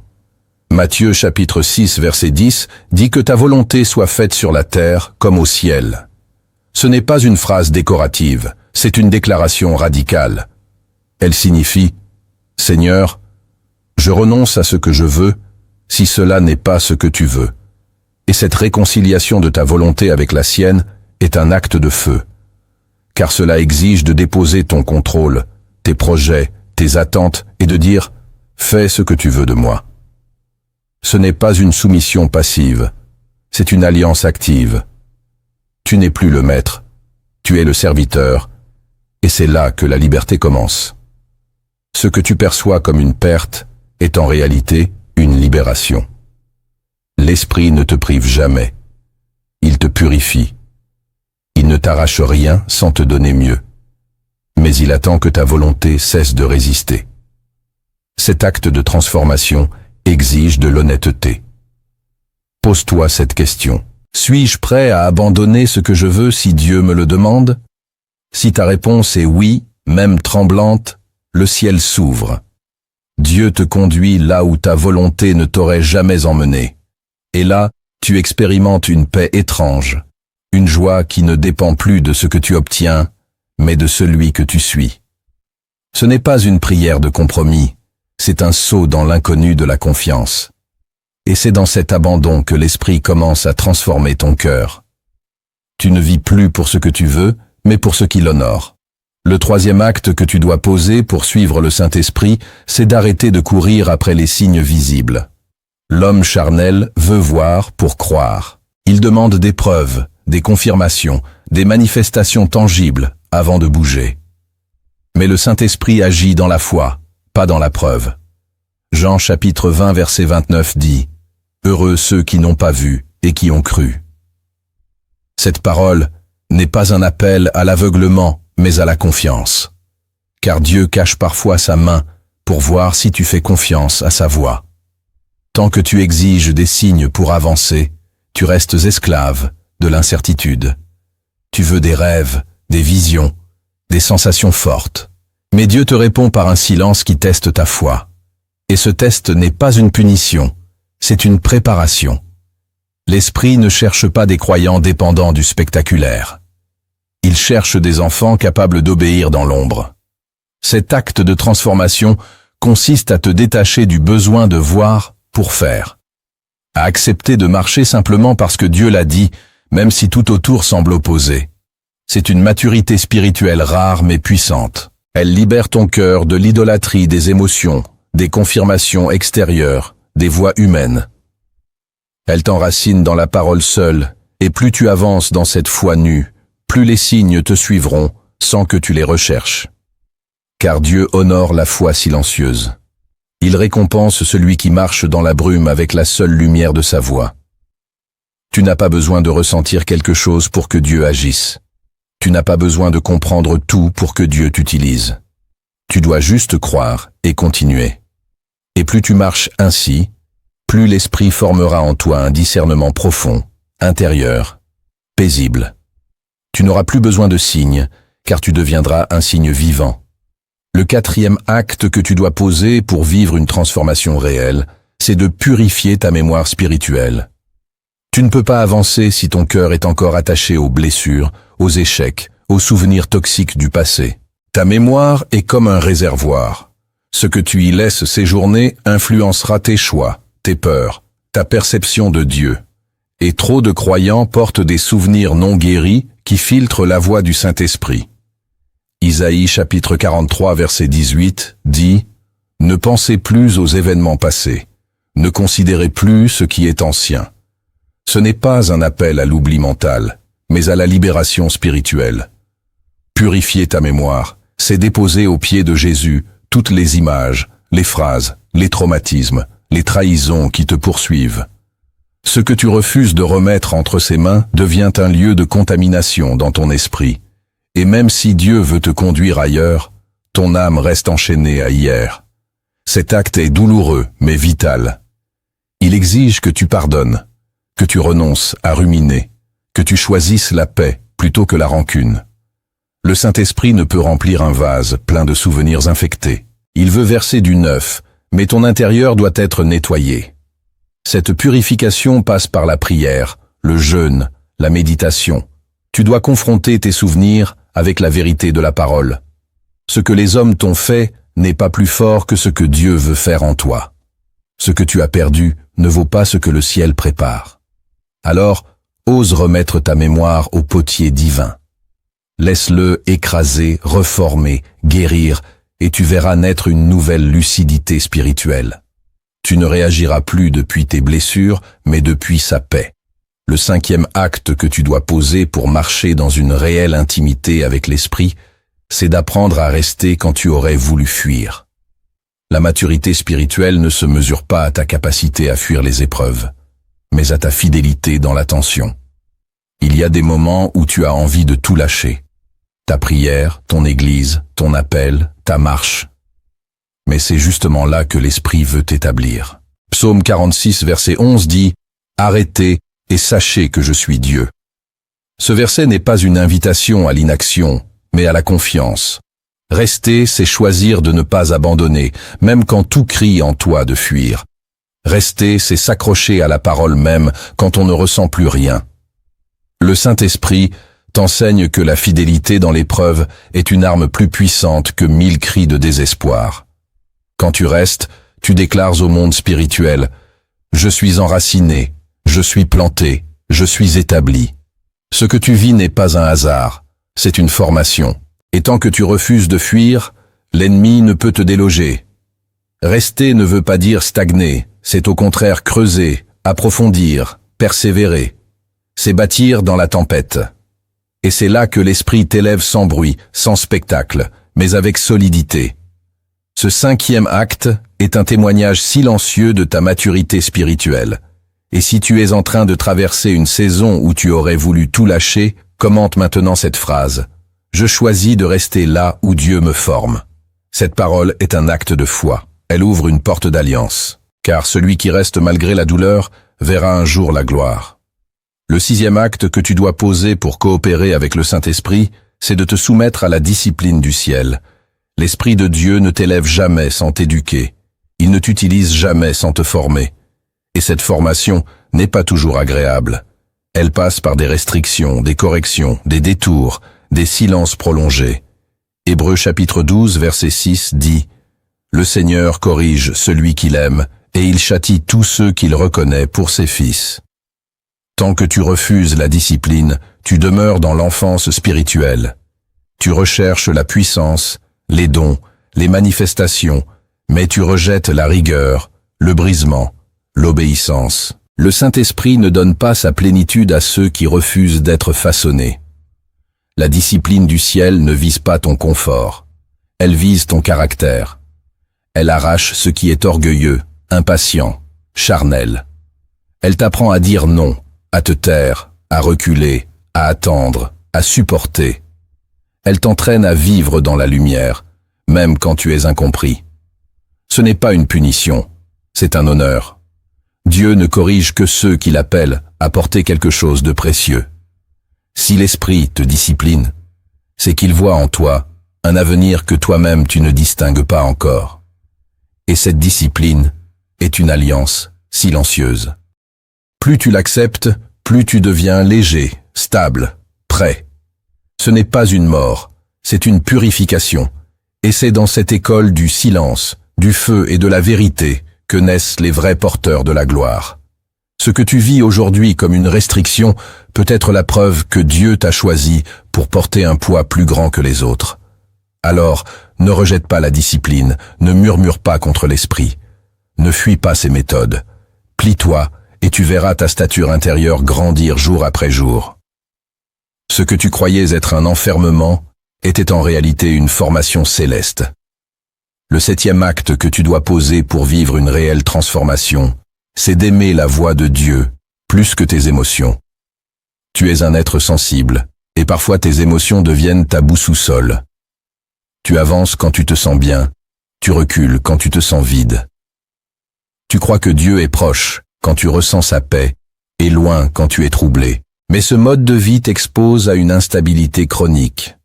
Matthieu chapitre 6 verset 10 dit que ta volonté soit faite sur la terre comme au ciel. Ce n'est pas une phrase décorative, c'est une déclaration radicale. Elle signifie « Seigneur, je renonce à ce que je veux, si cela n'est pas ce que tu veux. » Et cette réconciliation de ta volonté avec la sienne est un acte de feu. Car cela exige de déposer ton contrôle, tes projets, tes attentes et de dire « Fais ce que tu veux de moi ». Ce n'est pas une soumission passive, c'est une alliance active. Tu n'es plus le maître, tu es le serviteur, et c'est là que la liberté commence. Ce que tu perçois comme une perte est en réalité une libération. L'Esprit ne te prive jamais. Il te purifie. Il ne t'arrache rien sans te donner mieux. Mais il attend que ta volonté cesse de résister. Cet acte de transformation exige de l'honnêteté. Pose-toi cette question. Suis-je prêt à abandonner ce que je veux si Dieu me le demande? Si ta réponse est oui, même tremblante, le ciel s'ouvre. Dieu te conduit là où ta volonté ne t'aurait jamais emmené. Et là, tu expérimentes une paix étrange, une joie qui ne dépend plus de ce que tu obtiens, mais de celui que tu suis. Ce n'est pas une prière de compromis, c'est un saut dans l'inconnu de la confiance. Et c'est dans cet abandon que l'Esprit commence à transformer ton cœur. Tu ne vis plus pour ce que tu veux, mais pour ce qui l'honore. Le troisième acte que tu dois poser pour suivre le Saint-Esprit, c'est d'arrêter de courir après les signes visibles. L'homme charnel veut voir pour croire. Il demande des preuves, des confirmations, des manifestations tangibles avant de bouger. Mais le Saint-Esprit agit dans la foi, pas dans la preuve. Jean chapitre 20 verset 29 dit « Heureux ceux qui n'ont pas vu et qui ont cru ». Cette parole n'est pas un appel à l'aveuglement, mais à la confiance. Car Dieu cache parfois sa main pour voir si tu fais confiance à sa voix. Tant que tu exiges des signes pour avancer, tu restes esclave de l'incertitude. Tu veux des rêves, des visions, des sensations fortes. Mais Dieu te répond par un silence qui teste ta foi. Et ce test n'est pas une punition, c'est une préparation. L'Esprit ne cherche pas des croyants dépendants du spectaculaire. Il cherche des enfants capables d'obéir dans l'ombre. Cet acte de transformation consiste à te détacher du besoin de voir pour faire. À accepter de marcher simplement parce que Dieu l'a dit, même si tout autour semble opposé. C'est une maturité spirituelle rare mais puissante. Elle libère ton cœur de l'idolâtrie des émotions, des confirmations extérieures, des voies humaines. Elle t'enracine dans la parole seule, et plus tu avances dans cette foi nue, plus les signes te suivront sans que tu les recherches. Car Dieu honore la foi silencieuse. Il récompense celui qui marche dans la brume avec la seule lumière de sa voix. Tu n'as pas besoin de ressentir quelque chose pour que Dieu agisse. Tu n'as pas besoin de comprendre tout pour que Dieu t'utilise. Tu dois juste croire et continuer. Et plus tu marches ainsi, plus l'Esprit formera en toi un discernement profond, intérieur, paisible. Tu n'auras plus besoin de signes, car tu deviendras un signe vivant. Le quatrième acte que tu dois poser pour vivre une transformation réelle, c'est de purifier ta mémoire spirituelle. Tu ne peux pas avancer si ton cœur est encore attaché aux blessures, aux échecs, aux souvenirs toxiques du passé. Ta mémoire est comme un réservoir. Ce que tu y laisses séjourner influencera tes choix, tes peurs, ta perception de Dieu. Et trop de croyants portent des souvenirs non guéris qui filtrent la voix du Saint-Esprit. Isaïe chapitre 43 verset 18 dit « Ne pensez plus aux événements passés, ne considérez plus ce qui est ancien. » Ce n'est pas un appel à l'oubli mental, mais à la libération spirituelle. Purifier ta mémoire, c'est déposer aux pieds de Jésus toutes les images, les phrases, les traumatismes, les trahisons qui te poursuivent. Ce que tu refuses de remettre entre ses mains devient un lieu de contamination dans ton esprit. Et même si Dieu veut te conduire ailleurs, ton âme reste enchaînée à hier. Cet acte est douloureux, mais vital. Il exige que tu pardonnes, que tu renonces à ruminer, que tu choisisses la paix plutôt que la rancune. Le Saint-Esprit ne peut remplir un vase plein de souvenirs infectés. Il veut verser du neuf, mais ton intérieur doit être nettoyé. Cette purification passe par la prière, le jeûne, la méditation. Tu dois confronter tes souvenirs avec la vérité de la parole. Ce que les hommes t'ont fait n'est pas plus fort que ce que Dieu veut faire en toi. Ce que tu as perdu ne vaut pas ce que le ciel prépare. Alors, ose remettre ta mémoire au potier divin. Laisse-le écraser, reformer, guérir, et tu verras naître une nouvelle lucidité spirituelle. Tu ne réagiras plus depuis tes blessures, mais depuis sa paix. Le 5e acte que tu dois poser pour marcher dans une réelle intimité avec l'esprit, c'est d'apprendre à rester quand tu aurais voulu fuir. La maturité spirituelle ne se mesure pas à ta capacité à fuir les épreuves, mais à ta fidélité dans l'attention. Il y a des moments où tu as envie de tout lâcher. Ta prière, ton église, ton appel, ta marche. Mais c'est justement là que l'Esprit veut t'établir. Psaume 46, verset 11 dit « Arrêtez et sachez que je suis Dieu ». Ce verset n'est pas une invitation à l'inaction, mais à la confiance. Rester, c'est choisir de ne pas abandonner, même quand tout crie en toi de fuir. Rester, c'est s'accrocher à la parole même quand on ne ressent plus rien. Le Saint-Esprit t'enseigne que la fidélité dans l'épreuve est une arme plus puissante que 1000 cris de désespoir. Quand tu restes, tu déclares au monde spirituel « Je suis enraciné, je suis planté, je suis établi ». Ce que tu vis n'est pas un hasard, c'est une formation. Et tant que tu refuses de fuir, l'ennemi ne peut te déloger. Rester ne veut pas dire stagner, c'est au contraire creuser, approfondir, persévérer. C'est bâtir dans la tempête. Et c'est là que l'esprit t'élève sans bruit, sans spectacle, mais avec solidité. Ce 5e acte est un témoignage silencieux de ta maturité spirituelle. Et si tu es en train de traverser une saison où tu aurais voulu tout lâcher, commente maintenant cette phrase. Je choisis de rester là où Dieu me forme. Cette parole est un acte de foi. Elle ouvre une porte d'alliance. Car celui qui reste malgré la douleur verra un jour la gloire. Le 6e acte que tu dois poser pour coopérer avec le Saint-Esprit, c'est de te soumettre à la discipline du ciel. L'Esprit de Dieu ne t'élève jamais sans t'éduquer. Il ne t'utilise jamais sans te former. Et cette formation n'est pas toujours agréable. Elle passe par des restrictions, des corrections, des détours, des silences prolongés. Hébreux chapitre 12, verset 6 dit « Le Seigneur corrige celui qu'il aime, et il châtie tous ceux qu'il reconnaît pour ses fils. » Tant que tu refuses la discipline, tu demeures dans l'enfance spirituelle. Tu recherches la puissance, les dons, les manifestations, mais tu rejettes la rigueur, le brisement, l'obéissance. Le Saint-Esprit ne donne pas sa plénitude à ceux qui refusent d'être façonnés. La discipline du ciel ne vise pas ton confort. Elle vise ton caractère. Elle arrache ce qui est orgueilleux, impatient, charnel. Elle t'apprend à dire non, à te taire, à reculer, à attendre, à supporter. Elle t'entraîne à vivre dans la lumière, même quand tu es incompris. Ce n'est pas une punition, c'est un honneur. Dieu ne corrige que ceux qui l'appellent à porter quelque chose de précieux. Si l'Esprit te discipline, c'est qu'il voit en toi un avenir que toi-même tu ne distingues pas encore. Et cette discipline est une alliance silencieuse. Plus tu l'acceptes, plus tu deviens léger, stable, prêt. Ce n'est pas une mort, c'est une purification. Et c'est dans cette école du silence, du feu et de la vérité que naissent les vrais porteurs de la gloire. Ce que tu vis aujourd'hui comme une restriction peut être la preuve que Dieu t'a choisi pour porter un poids plus grand que les autres. Alors, ne rejette pas la discipline, ne murmure pas contre l'esprit. Ne fuis pas ses méthodes. Plie-toi et tu verras ta stature intérieure grandir jour après jour. Ce que tu croyais être un enfermement était en réalité une formation céleste. Le 7e acte que tu dois poser pour vivre une réelle transformation, c'est d'aimer la voix de Dieu plus que tes émotions. Tu es un être sensible, et parfois tes émotions deviennent ta boussole. Tu avances quand tu te sens bien, tu recules quand tu te sens vide. Tu crois que Dieu est proche quand tu ressens sa paix, et loin quand tu es troublé. Mais ce mode de vie t'expose à une instabilité chronique.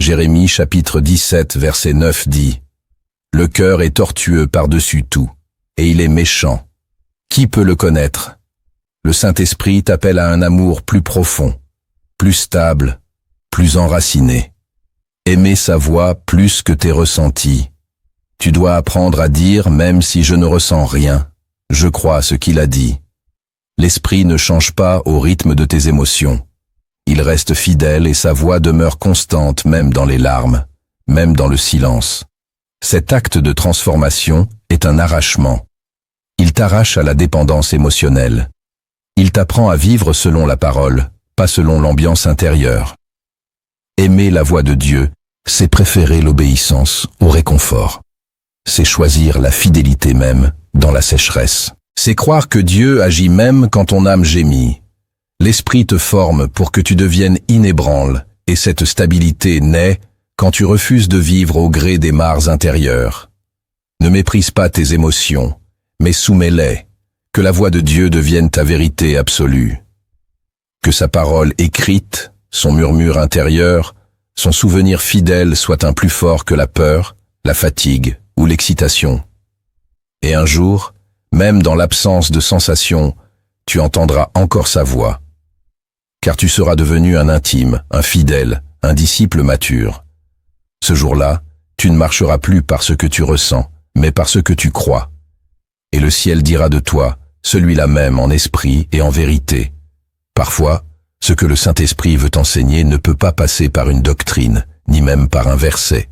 Jérémie chapitre 17 verset 9 dit « Le cœur est tortueux par-dessus tout, et il est méchant. Qui peut le connaître ?» Le Saint-Esprit t'appelle à un amour plus profond, plus stable, plus enraciné. Aimer sa voix plus que tes ressentis. Tu dois apprendre à dire, même si je ne ressens rien, je crois à ce qu'il a dit. L'esprit ne change pas au rythme de tes émotions. Il reste fidèle et sa voix demeure constante même dans les larmes, même dans le silence. Cet acte de transformation est un arrachement. Il t'arrache à la dépendance émotionnelle. Il t'apprend à vivre selon la parole, pas selon l'ambiance intérieure. Aimer la voix de Dieu, c'est préférer l'obéissance au réconfort. C'est choisir la fidélité même dans la sécheresse. C'est croire que Dieu agit même quand ton âme gémit. L'esprit te forme pour que tu deviennes inébranle, et cette stabilité naît quand tu refuses de vivre au gré des mares intérieures. Ne méprise pas tes émotions, mais soumets-les, que la voix de Dieu devienne ta vérité absolue. Que sa parole écrite, son murmure intérieur, son souvenir fidèle soit un plus fort que la peur, la fatigue ou l'excitation. Et un jour, même dans l'absence de sensation, tu entendras encore sa voix. Car tu seras devenu un intime, un fidèle, un disciple mature. Ce jour-là, tu ne marcheras plus par ce que tu ressens, mais par ce que tu crois. Et le ciel dira de toi, celui-là même en esprit et en vérité. Parfois, ce que le Saint-Esprit veut enseigner ne peut pas passer par une doctrine, ni même par un verset.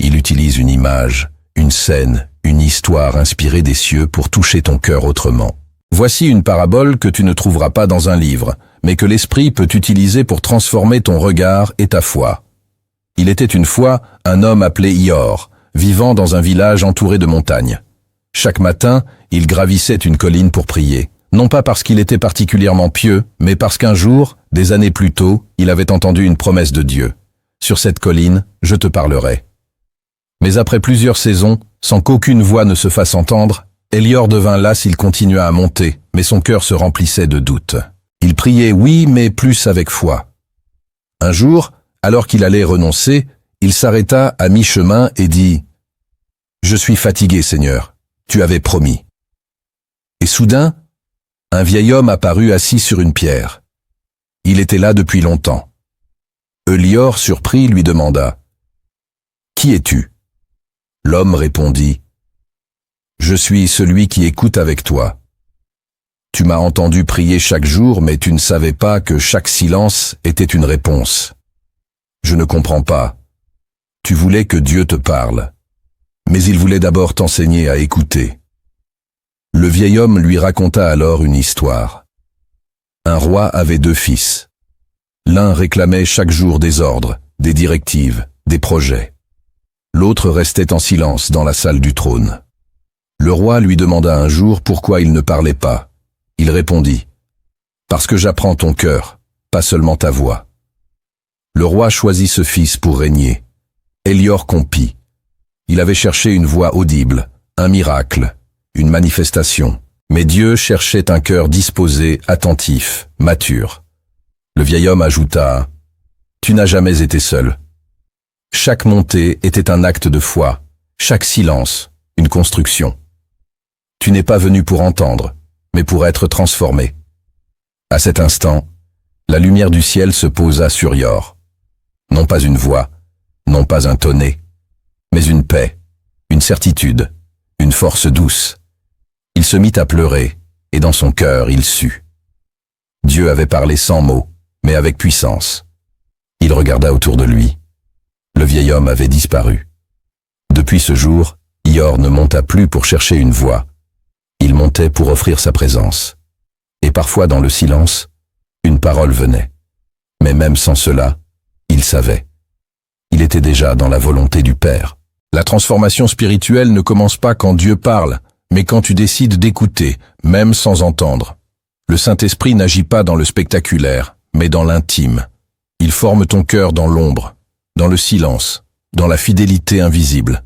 Il utilise une image, une scène, une histoire inspirée des cieux pour toucher ton cœur autrement. Voici une parabole que tu ne trouveras pas dans un livre, mais que l'Esprit peut utiliser pour transformer ton regard et ta foi. Il était une fois un homme appelé Ior, vivant dans un village entouré de montagnes. Chaque matin, il gravissait une colline pour prier, non pas parce qu'il était particulièrement pieux, mais parce qu'un jour, des années plus tôt, il avait entendu une promesse de Dieu. Sur cette colline, je te parlerai. Mais après plusieurs saisons, sans qu'aucune voix ne se fasse entendre, Elior devint las, il continua à monter, mais son cœur se remplissait de doutes. Il priait oui, mais plus avec foi. Un jour, alors qu'il allait renoncer, il s'arrêta à mi-chemin et dit « Je suis fatigué, Seigneur, tu avais promis. » Et soudain, un vieil homme apparut assis sur une pierre. Il était là depuis longtemps. Elior, surpris, lui demanda « Qui es-tu » L'homme répondit « Je suis celui qui écoute avec toi. Tu m'as entendu prier chaque jour, mais tu ne savais pas que chaque silence était une réponse. Je ne comprends pas. Tu voulais que Dieu te parle, mais il voulait d'abord t'enseigner à écouter. » Le vieil homme lui raconta alors une histoire. Un roi avait 2 fils. L'un réclamait chaque jour des ordres, des directives, des projets. L'autre restait en silence dans la salle du trône. Le roi lui demanda un jour pourquoi il ne parlait pas. Il répondit « Parce que j'apprends ton cœur, pas seulement ta voix. » Le roi choisit ce fils pour régner. Elior compit. Il avait cherché une voix audible, un miracle, une manifestation. Mais Dieu cherchait un cœur disposé, attentif, mature. Le vieil homme ajouta « Tu n'as jamais été seul. » Chaque montée était un acte de foi, chaque silence, une construction. Tu n'es pas venu pour entendre, mais pour être transformé. À cet instant, la lumière du ciel se posa sur Ior. Non pas une voix, non pas un tonnet, mais une paix, une certitude, une force douce. Il se mit à pleurer, et dans son cœur il sut. Dieu avait parlé sans mots, mais avec puissance. Il regarda autour de lui. Le vieil homme avait disparu. Depuis ce jour, Ior ne monta plus pour chercher une voix. Il montait pour offrir sa présence. Et parfois dans le silence, une parole venait. Mais même sans cela, il savait. Il était déjà dans la volonté du Père. La transformation spirituelle ne commence pas quand Dieu parle, mais quand tu décides d'écouter, même sans entendre. Le Saint-Esprit n'agit pas dans le spectaculaire, mais dans l'intime. Il forme ton cœur dans l'ombre, dans le silence, dans la fidélité invisible.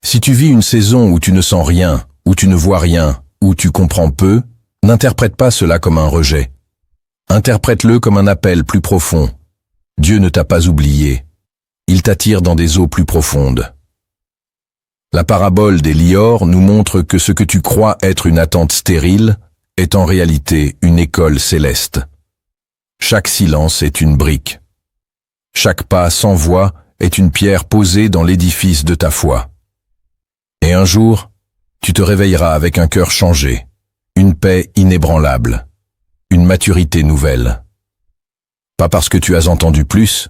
Si tu vis une saison où tu ne sens rien, où tu ne vois rien, où tu comprends peu, n'interprète pas cela comme un rejet. Interprète-le comme un appel plus profond. Dieu ne t'a pas oublié. Il t'attire dans des eaux plus profondes. La parabole des liors nous montre que ce que tu crois être une attente stérile est en réalité une école céleste. Chaque silence est une brique. Chaque pas sans voix est une pierre posée dans l'édifice de ta foi. Et un jour, tu te réveilleras avec un cœur changé, une paix inébranlable, une maturité nouvelle. Pas parce que tu as entendu plus,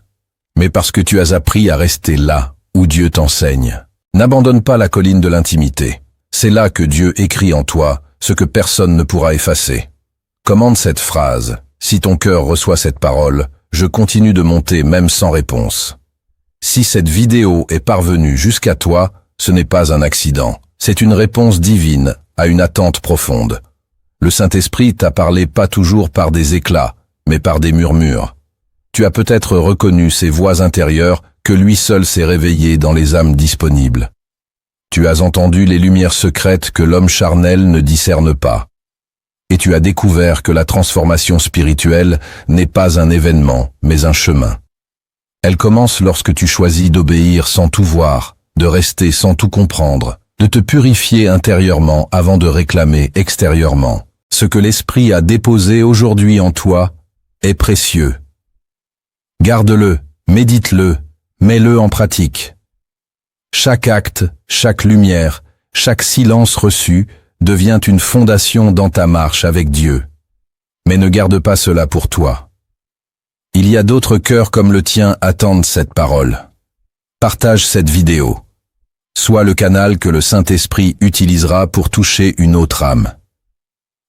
mais parce que tu as appris à rester là où Dieu t'enseigne. N'abandonne pas la colline de l'intimité. C'est là que Dieu écrit en toi ce que personne ne pourra effacer. Commande cette phrase. Si ton cœur reçoit cette parole, je continue de monter même sans réponse. Si cette vidéo est parvenue jusqu'à toi, ce n'est pas un accident. C'est une réponse divine à une attente profonde. Le Saint-Esprit t'a parlé pas toujours par des éclats, mais par des murmures. Tu as peut-être reconnu ces voix intérieures que lui seul s'est réveillé dans les âmes disponibles. Tu as entendu les lumières secrètes que l'homme charnel ne discerne pas. Et tu as découvert que la transformation spirituelle n'est pas un événement, mais un chemin. Elle commence lorsque tu choisis d'obéir sans tout voir, de rester sans tout comprendre, de te purifier intérieurement avant de réclamer extérieurement. Ce que l'Esprit a déposé aujourd'hui en toi est précieux. Garde-le, médite-le, mets-le en pratique. Chaque acte, chaque lumière, chaque silence reçu devient une fondation dans ta marche avec Dieu. Mais ne garde pas cela pour toi. Il y a d'autres cœurs comme le tien attendent cette parole. Partage cette vidéo. Sois le canal que le Saint-Esprit utilisera pour toucher une autre âme.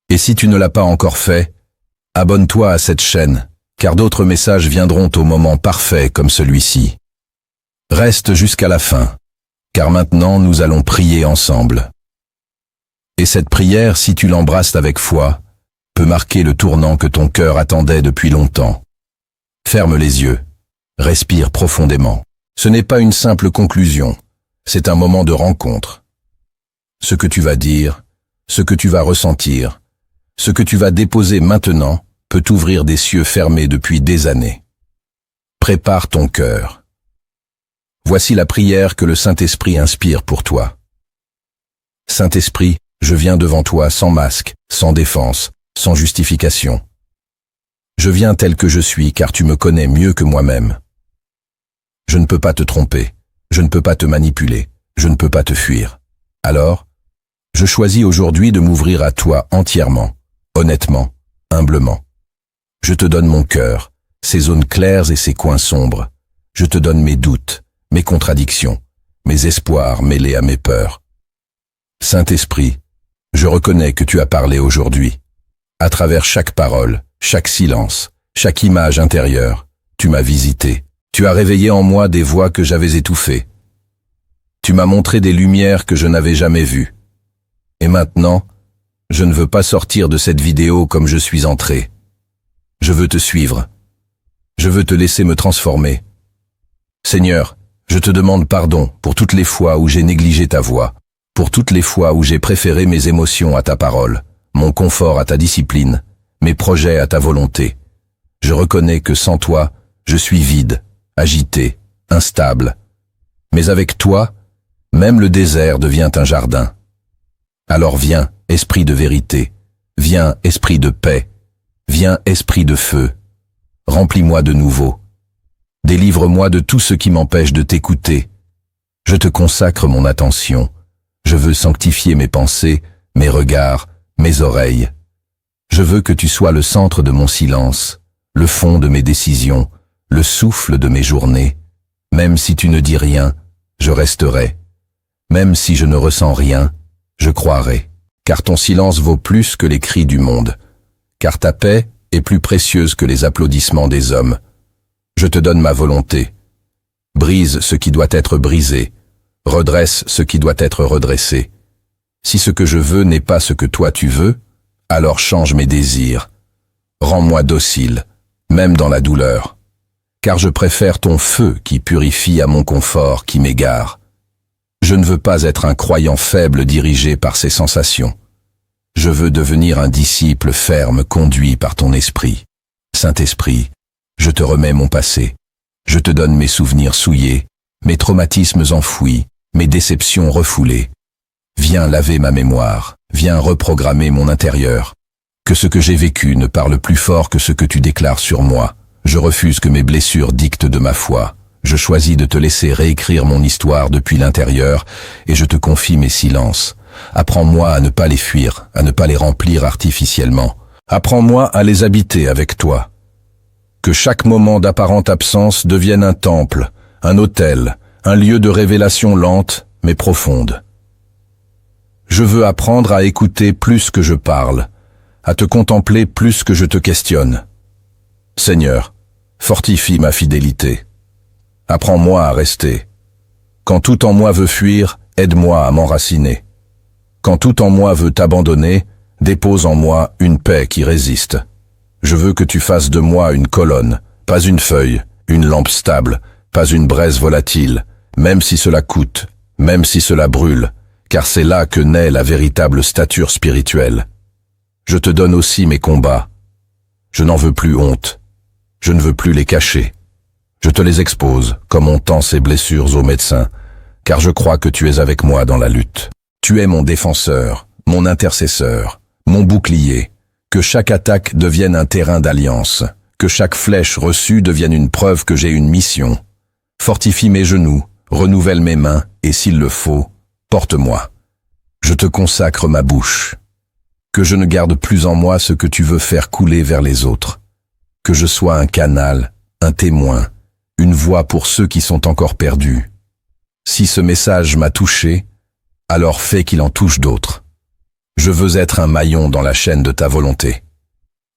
Et si tu ne l'as pas encore fait, abonne-toi à cette chaîne, car d'autres messages viendront au moment parfait comme celui-ci. Reste jusqu'à la fin, car maintenant nous allons prier ensemble. Et cette prière, si tu l'embrasses avec foi, peut marquer le tournant que ton cœur attendait depuis longtemps. Ferme les yeux, respire profondément. Ce n'est pas une simple conclusion, c'est un moment de rencontre. Ce que tu vas dire, ce que tu vas ressentir, ce que tu vas déposer maintenant peut t'ouvrir des cieux fermés depuis des années. Prépare ton cœur. Voici la prière que le Saint-Esprit inspire pour toi. Saint-Esprit, je viens devant toi sans masque, sans défense, sans justification. Je viens tel que je suis car tu me connais mieux que moi-même. Je ne peux pas te tromper, je ne peux pas te manipuler, je ne peux pas te fuir. Alors, je choisis aujourd'hui de m'ouvrir à toi entièrement, honnêtement, humblement. Je te donne mon cœur, ses zones claires et ses coins sombres. Je te donne mes doutes, mes contradictions, mes espoirs mêlés à mes peurs. Saint-Esprit, je reconnais que tu as parlé aujourd'hui. À travers chaque parole, chaque silence, chaque image intérieure, tu m'as visité. Tu as réveillé en moi des voix que j'avais étouffées. Tu m'as montré des lumières que je n'avais jamais vues. Et maintenant, je ne veux pas sortir de cette vidéo comme je suis entré. Je veux te suivre. Je veux te laisser me transformer. Seigneur, je te demande pardon pour toutes les fois où j'ai négligé ta voix, pour toutes les fois où j'ai préféré mes émotions à ta parole, mon confort à ta discipline, mes projets à ta volonté. Je reconnais que sans toi, je suis vide, agité, instable. Mais avec toi, même le désert devient un jardin. Alors viens, esprit de vérité, viens, esprit de paix, viens, esprit de feu, remplis-moi de nouveau. Délivre-moi de tout ce qui m'empêche de t'écouter. Je te consacre mon attention. Je veux sanctifier mes pensées, mes regards, mes oreilles. Je veux que tu sois le centre de mon silence, le fond de mes décisions, le souffle de mes journées. Même si tu ne dis rien, je resterai. Même si je ne ressens rien, je croirai. Car ton silence vaut plus que les cris du monde. Car ta paix est plus précieuse que les applaudissements des hommes. Je te donne ma volonté. Brise ce qui doit être brisé. Redresse ce qui doit être redressé. Si ce que je veux n'est pas ce que toi tu veux, Alors change mes désirs. Rends-moi docile, même dans la douleur. Car je préfère ton feu qui purifie à mon confort qui m'égare. Je ne veux pas être un croyant faible dirigé par ses sensations. Je veux devenir un disciple ferme conduit par ton esprit. Saint-Esprit, je te remets mon passé. Je te donne mes souvenirs souillés, mes traumatismes enfouis, mes déceptions refoulées. Viens laver ma mémoire, viens reprogrammer mon intérieur. Que ce que j'ai vécu ne parle plus fort que ce que tu déclares sur moi. Je refuse que mes blessures dictent de ma foi. Je choisis de te laisser réécrire mon histoire depuis l'intérieur et je te confie mes silences. Apprends-moi à ne pas les fuir, à ne pas les remplir artificiellement. Apprends-moi à les habiter avec toi. Que chaque moment d'apparente absence devienne un temple, un autel, un lieu de révélation lente mais profonde. Je veux apprendre à écouter plus que je parle, à te contempler plus que je te questionne. Seigneur, fortifie ma fidélité. Apprends-moi à rester. Quand tout en moi veut fuir, aide-moi à m'enraciner. Quand tout en moi veut t'abandonner, dépose en moi une paix qui résiste. Je veux que tu fasses de moi une colonne, pas une feuille, une lampe stable, pas une braise volatile, même si cela coûte, même si cela brûle, car c'est là que naît la véritable stature spirituelle. Je te donne aussi mes combats. Je n'en veux plus honte. Je ne veux plus les cacher. Je te les expose, comme on tend ces blessures aux médecins, car je crois que tu es avec moi dans la lutte. Tu es mon défenseur, mon intercesseur, mon bouclier. Que chaque attaque devienne un terrain d'alliance, que chaque flèche reçue devienne une preuve que j'ai une mission. Fortifie mes genoux, renouvelle mes mains, et s'il le faut, porte-moi. Je te consacre ma bouche. Que je ne garde plus en moi ce que tu veux faire couler vers les autres. Que je sois un canal, un témoin, une voix pour ceux qui sont encore perdus. Si ce message m'a touché, alors fais qu'il en touche d'autres. Je veux être un maillon dans la chaîne de ta volonté.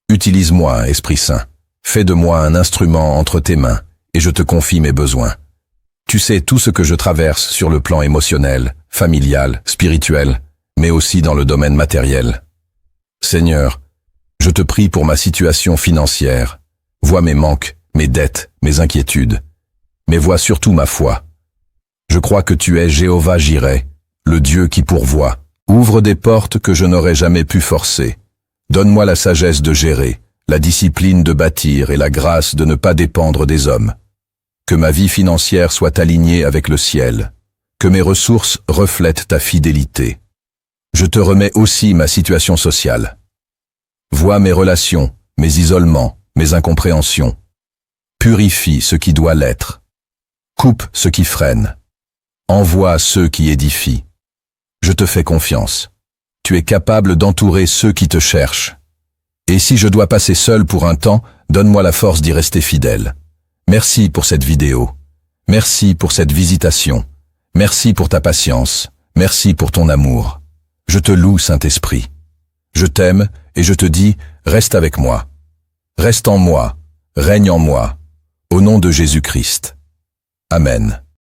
Utilise-moi, Esprit Saint. Fais de moi un instrument entre tes mains, et je te confie mes besoins. Tu sais tout ce que je traverse sur le plan émotionnel, familial, spirituel, mais aussi dans le domaine matériel. Seigneur, je te prie pour ma situation financière. Vois mes manques, mes dettes, mes inquiétudes. Mais vois surtout ma foi. Je crois que tu es Jéhovah Jireh, le Dieu qui pourvoit. Ouvre des portes que je n'aurais jamais pu forcer. Donne-moi la sagesse de gérer, la discipline de bâtir et la grâce de ne pas dépendre des hommes. Que ma vie financière soit alignée avec le ciel. Que mes ressources reflètent ta fidélité. Je te remets aussi ma situation sociale. Vois mes relations, mes isolements, mes incompréhensions. Purifie ce qui doit l'être. Coupe ce qui freine. Envoie ceux qui édifient. Je te fais confiance. Tu es capable d'entourer ceux qui te cherchent. Et si je dois passer seul pour un temps, donne-moi la force d'y rester fidèle. Merci pour cette vidéo. Merci pour cette visitation. Merci pour ta patience. Merci pour ton amour. Je te loue, Saint-Esprit. Je t'aime et je te dis, reste avec moi. Reste en moi, règne en moi. Au nom de Jésus-Christ. Amen.